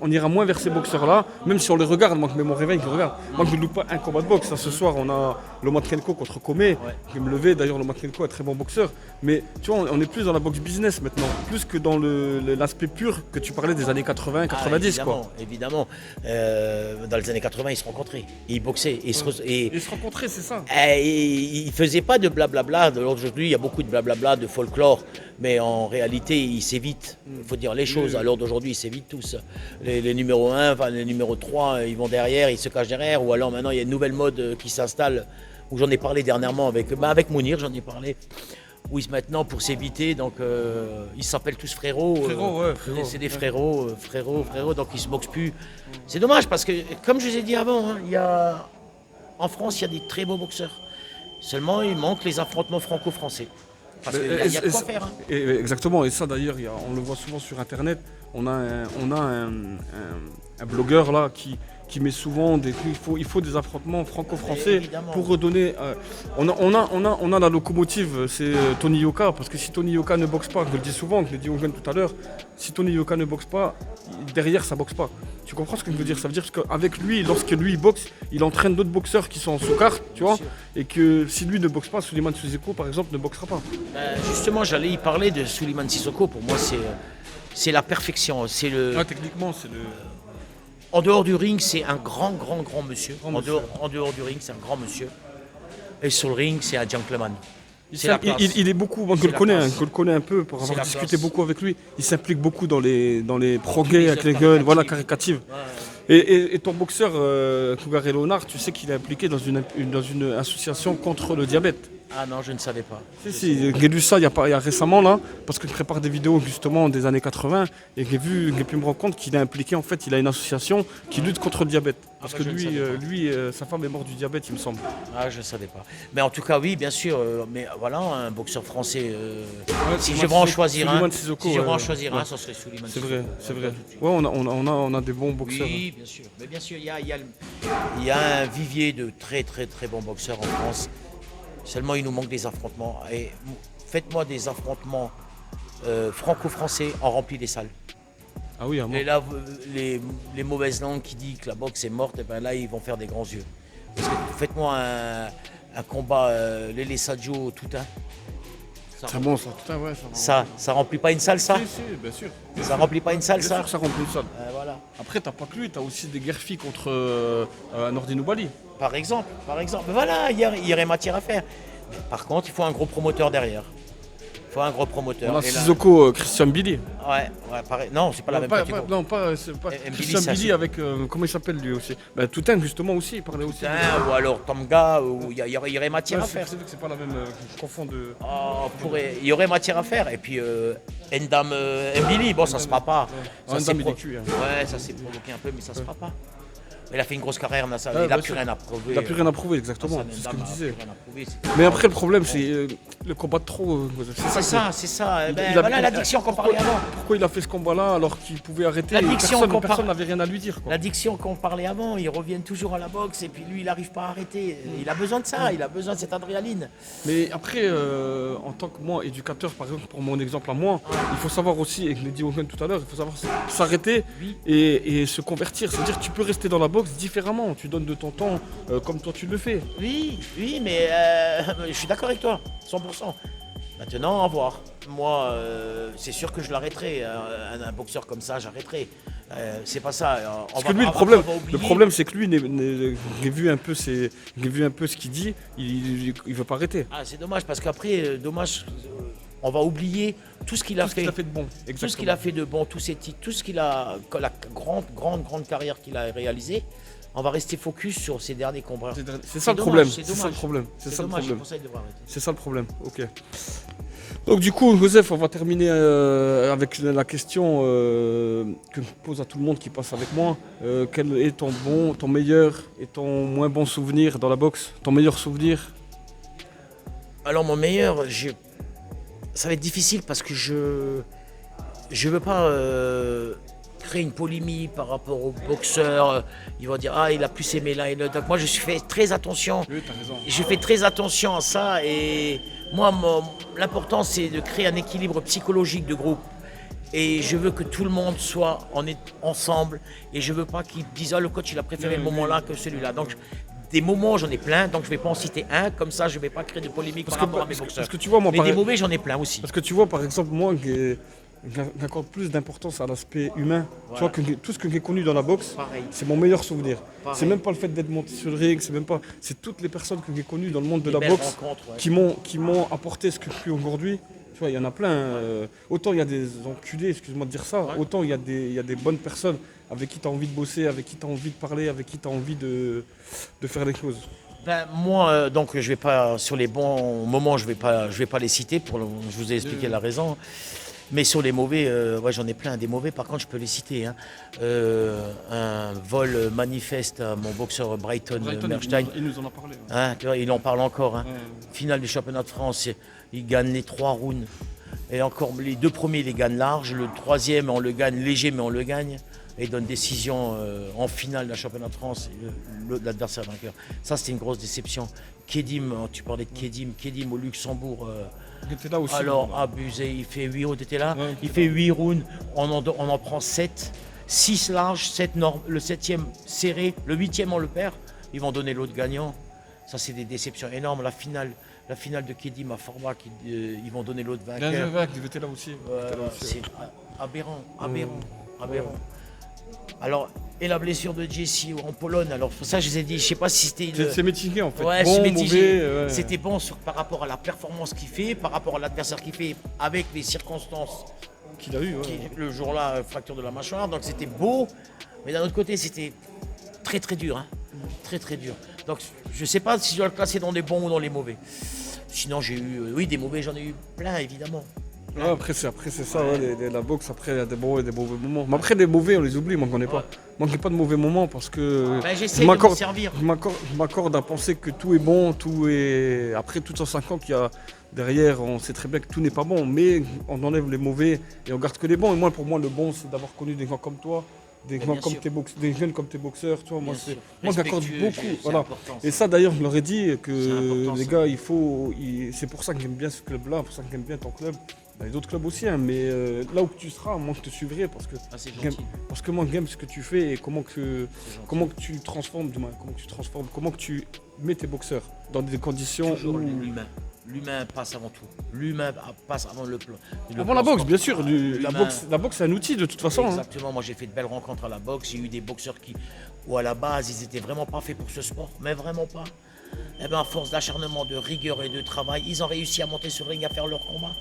on ira moins vers ces boxeurs-là, même si on les regarde. Moi, je mets mon réveil, je le regarde. Moi, je ne loupe pas un combat de boxe. Ça, ce soir, on a Lomachenko contre Comé. Je vais me lever. D'ailleurs, Lomachenko est un très bon boxeur. Mais tu vois, on est plus dans la boxe business maintenant, plus que dans l'aspect pur que tu parlais des années 80, 90, quoi. Évidemment. Dans les années 80, ils se rencontraient. Ils boxaient. Et se rencontrer, c'est ça. Il ne faisait pas de blablabla. Aujourd'hui, il y a beaucoup de blablabla, de folklore. Mais en réalité, ils s'évitent. Il faut dire les choses. À l'heure d'aujourd'hui, ils s'évitent tous. Les numéros 1, enfin, les numéros 3, ils vont derrière, ils se cachent derrière. Ou alors maintenant, il y a une nouvelle mode qui s'installe, où j'en ai parlé dernièrement avec Mounir, j'en ai parlé. maintenant pour s'éviter, donc ils s'appellent tous frérots. Frérot, ouais, frérot. C'est des frérots, frérots, donc ils se boxent plus. C'est dommage parce que, comme je vous ai dit avant, hein, en France, il y a des très beaux boxeurs. Seulement, il manque les affrontements franco-français. Parce qu'il y a de quoi faire. Hein. Exactement, et ça d'ailleurs, on le voit souvent sur internet. On a un blogueur là qui met souvent il faut des affrontements franco-français Évidemment. pour redonner. On a la locomotive, c'est Tony Yoka, parce que si Tony Yoka ne boxe pas, je le dis souvent, je l'ai dit au jeune tout à l'heure, si Tony Yoka ne boxe pas, derrière ça boxe pas. Tu comprends ce que je veux dire? Ça veut dire qu'avec lui, lorsque lui il boxe, il entraîne d'autres boxeurs qui sont en sous-carte, tu vois, et que si lui ne boxe pas, Souleymane Sissoko par exemple ne boxera pas. Justement, j'allais y parler de Souleymane Sissoko. Pour moi, c'est la perfection. C'est Techniquement, c'est le. En dehors du ring, c'est un grand monsieur. Grand monsieur. En dehors du ring, c'est un grand monsieur. Et sur le ring, c'est un gentleman. Il, C'est la classe. il est beaucoup, moi je C'est le la connais, classe. je le connais un peu pour C'est avoir la discuté classe. beaucoup avec lui. Il s'implique beaucoup dans les progrès les avec les œuvres gueules, voilà, caricatives. caricatives. Et ton boxeur, Cougar et Léonard, tu sais qu'il est impliqué dans une association contre le diabète. Ah non, je ne savais pas. Si, j'ai lu ça il y a récemment là, parce que je prépare des vidéos justement des années 80 et j'ai pu me rendre compte qu'il est impliqué, en fait, il a une association qui lutte contre le diabète. Parce que je ne savais lui, sa femme est morte du diabète, il me semble. Ah, je ne savais pas. Mais en tout cas, oui, bien sûr. Mais voilà, un boxeur français. Si je Souleymane devais en Sissoko- choisir un, Souleymane Sissoko, si je devais en ouais. choisir Ouais. un, ce serait Souleymane C'est Sissoko. vrai, c'est vrai. Ouais, on a des bons boxeurs. Oui, bien sûr. Mais bien sûr, il y a un vivier de très bons boxeurs en France. Seulement, il nous manque des affrontements. Et faites-moi des affrontements franco-français, on remplit les salles. Ah oui, à mort. Et là, les mauvaises langues qui disent que la boxe est morte, et ben là, ils vont faire des grands yeux. Parce que faites-moi un combat Lele Sadio tout un. C'est bon ça, putain, ouais, ça. Ça remplit pas une salle, ça? Si, bien sûr. Ça remplit pas une salle, Bien ça? sûr que ça remplit une salle. Voilà. Après, t'as pas que lui, t'as aussi des guerres-filles contre Nordin Bali. Par exemple. Mais voilà, il y aurait matière à faire. Mais par contre, il faut un gros promoteur derrière. Il faut un gros promoteur. On a Et là- Sissoko, Christian Billy. Ouais, pareil. Non, c'est pas la même catégorie. Non, c'est pas Mbili, Christian c'est Billy assez- avec. Comment il s'appelle lui aussi? Toutain, justement, aussi, il parlait aussi. Ou alors Tomga, où il y aurait matière à C'est faire. vrai que c'est pas la même. Je confonds de. Il y aurait matière à faire. Et puis Endam Mbili, bon, ça se fera pas. Ça Endam, s'est il est cuit, hein. Ouais, ça s'est provoqué un peu, mais ça se fera pas. Mais il a fait une grosse carrière, il Ouais, n'a bien plus sûr. rien à prouver. Il n'a plus rien à prouver, exactement. Hassan C'est ce Endam que je a disais. plus rien à prouver, c'est- Mais après, le problème, c'est le combat de trop. C'est ça. Eh ben, Il a- voilà l'addiction qu'on parlait avant. Pourquoi il a fait ce combat-là alors qu'il pouvait arrêter? L'addiction qu'on Personne parle- n'avait rien à lui dire. Quoi. L'addiction qu'on parlait avant, ils reviennent toujours à la boxe et puis lui, il n'arrive pas à arrêter. Il a besoin de ça, il a besoin de cette adrénaline. Mais après, en tant que moi, éducateur, par exemple, pour mon exemple à moi, il faut savoir aussi, et je l'ai dit aux jeunes tout à l'heure, il faut savoir s'arrêter et se convertir. C'est-à-dire que tu peux rester dans la boxe différemment. Tu donnes de ton temps comme toi tu le fais. Oui, mais je suis d'accord avec toi, 100%. Maintenant, à voir. Moi, c'est sûr que je l'arrêterai. Un boxeur comme ça, j'arrêterai. C'est pas ça. Parce que lui, le problème, c'est que lui, j'ai vu un peu ce qu'il dit, il veut pas arrêter. Ah, c'est dommage parce qu'après, on va oublier tout ce qu'il a Tout ce fait. qu'il a fait de bon. Tout ce qu'il a fait de bon, tous ses titres, tout ce qu'il a, la grande carrière qu'il a réalisée. On va rester focus sur ses derniers combats. C'est ça le dommage, problème. c'est C'est ça le dommage. problème. C'est ça le dommage, problème. pour ça, il devrait arrêter. C'est ça le problème. Ok. Donc du coup, Joseph, on va terminer avec la question que je pose à tout le monde qui passe avec moi. Quel est ton meilleur et ton moins bon souvenir dans la boxe? Ton meilleur souvenir? Alors mon meilleur, ça va être difficile parce que je veux pas créer une polémique par rapport aux boxeurs. Ils vont dire il a plus aimé l'un et l'autre. Donc moi je fais très attention. Oui, t'as raison. Je fais très attention à ça et moi l'important c'est de créer un équilibre psychologique de groupe. Et je veux que tout le monde soit ensemble et je veux pas qu'ils disent le coach il a préféré le moment-là que celui-là. Donc des moments j'en ai plein, donc je vais pas en citer un, comme ça je vais pas créer de polémique par rapport à mes boxeurs. Parce que tu vois, moi, Mais des mauvais j'en ai plein aussi. Parce que tu vois, par exemple, moi, j'accorde plus d'importance à l'aspect humain. Tu vois, tout ce que j'ai connu dans la boxe, Pareil. c'est mon meilleur souvenir. Pareil. C'est même pas le fait d'être monté sur le ring, c'est toutes les personnes que j'ai connues dans le monde de la belles boxe rencontres, ouais. qui m'ont apporté ce que je suis aujourd'hui. Tu vois, il y en a plein. Autant il y a des enculés, excuse-moi de dire ça, autant il y a des bonnes personnes avec qui tu as envie de bosser, avec qui tu as envie de parler, avec qui tu as envie de faire les choses. Moi, donc je vais pas sur les bons moments, je vais pas les citer. Je vous ai expliqué la raison. Mais sur les mauvais, ouais, j'en ai plein. Des mauvais, par contre, je peux les citer. Hein. Un vol manifeste à mon boxeur Brighton Merstein. il nous en a parlé. Hein, tu vois, il en parle encore. Hein. Ouais. Finale du championnat de France, il gagne les 3 rounds. Et encore, les 2 premiers, il les gagne large. Le 3e, on le gagne léger, mais on le gagne. Et il donne décision en finale d'un championnat de France, l'adversaire vainqueur. Ça, c'était une grosse déception. Kedim, tu parlais de Kedim au Luxembourg. Il était là aussi. Alors, là. abusé, il fait 8 rounds, t'étais là. Ouais, il fait 8 rounds, on en prend 7. 6 larges, 7 normes. Le 7e serré, le 8e, on le perd. Ils vont donner l'autre gagnant. Ça, c'est des déceptions énormes. La finale de Kedim à Forbach, ils vont donner l'autre vainqueur. Il était là aussi. C'est aberrant. Alors, et la blessure de Jesse en Pologne, alors pour ça je vous ai dit, je sais pas si c'était C'est mitigé en fait. Ouais, Bon, c'est mitigé. mauvais, ouais. C'était bon par rapport à la performance qu'il fait, par rapport à l'adversaire qu'il fait, avec les circonstances Qu'il a eu. Ouais. le jour-là, fracture de la mâchoire, donc c'était beau, mais d'un autre côté c'était très très dur, hein. Très dur. Donc je sais pas si je dois le classer dans les bons ou dans les mauvais. Sinon j'ai eu, oui, des mauvais, j'en ai eu plein évidemment. Ouais, après c'est ça, ouais, la boxe, après il y a des bons et des mauvais moments. Mais après les mauvais, on les oublie, moi j'en ai pas. Moi j'ai pas de mauvais moments parce que J'essaie de m'en servir. je m'accorde à penser que tout est bon, tout est. Après tout en 50 qu'il y a derrière, on sait très bien que tout n'est pas bon, mais on enlève les mauvais et on garde que les bons. Et moi pour moi le bon c'est d'avoir connu des gens comme toi, des jeunes comme tes boxeurs, tu vois, moi j'accorde beaucoup. Voilà. Et ça d'ailleurs je leur ai dit que les gars c'est pour ça que j'aime bien ce club là, pour ça que j'aime bien ton club. Il y a d'autres clubs aussi, hein, mais là où tu seras, moi je te suivrai parce que moi j'aime ce que tu fais et comment que tu transformes, comment que tu mets tes boxeurs dans des conditions Toujours où... L'humain passe avant tout. L'humain passe avant le plan. Avant la boxe, bien sûr. La boxe c'est un outil de toute façon. Exactement, moi j'ai fait de belles rencontres à la boxe. J'ai eu des boxeurs où à la base ils étaient vraiment pas faits pour ce sport, mais vraiment pas. Et bien à force d'acharnement, de rigueur et de travail, ils ont réussi à monter sur le ring, à faire leur combat.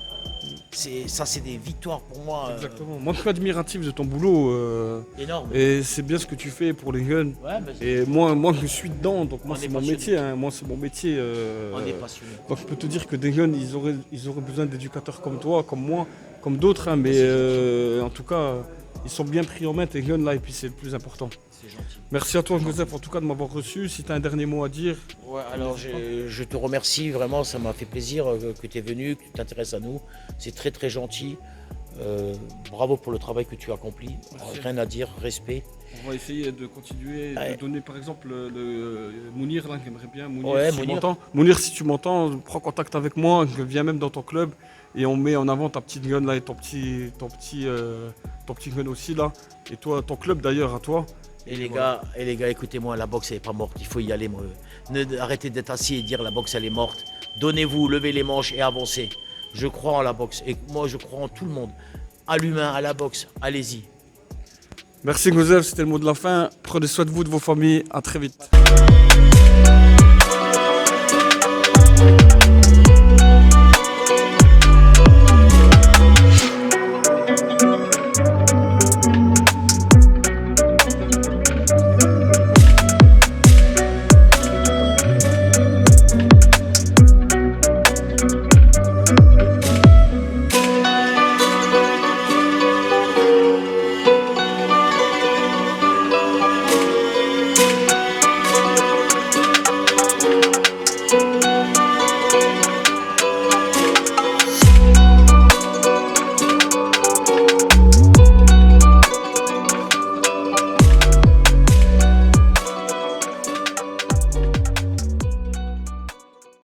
C'est des victoires pour moi. Exactement. Moi je suis admiratif de ton boulot. Énorme. Et c'est bien ce que tu fais pour les jeunes. Ouais, et moi je suis dedans, donc moi c'est mon métier. Hein. Moi c'est mon métier. On est passionné. Donc je peux te dire que des jeunes, ils auraient besoin d'éducateurs comme toi, comme moi, comme d'autres. Hein, mais en tout cas, ils sont bien pris en main tes jeunes là, et puis c'est le plus important. C'est gentil. Merci à toi Joseph en tout cas de m'avoir reçu. Si tu as un dernier mot à dire. Ouais, alors je te remercie vraiment, ça m'a fait plaisir que tu es venu, que tu t'intéresses à nous. C'est très très gentil. Bravo pour le travail que tu accomplis. Rien à dire, respect. On va essayer de continuer, Ouais. de donner par exemple le Mounir là, j'aimerais bien. Mounir, Ouais, si tu Mounir. m'entends. Mounir, si tu m'entends, prends contact avec moi, je viens même dans ton club et on met en avant ta petite gun là et ton petit gun aussi là. Et toi, ton club d'ailleurs à toi. Et les gars, écoutez-moi, la boxe elle n'est pas morte, il faut y aller. Moi. Arrêtez d'être assis et dire la boxe elle est morte. Donnez-vous, levez les manches et avancez. Je crois en la boxe et moi je crois en tout le monde. À l'humain, à la boxe, allez-y. Merci Joseph, c'était le mot de la fin. Prenez soin de vous, de vos familles. À très vite.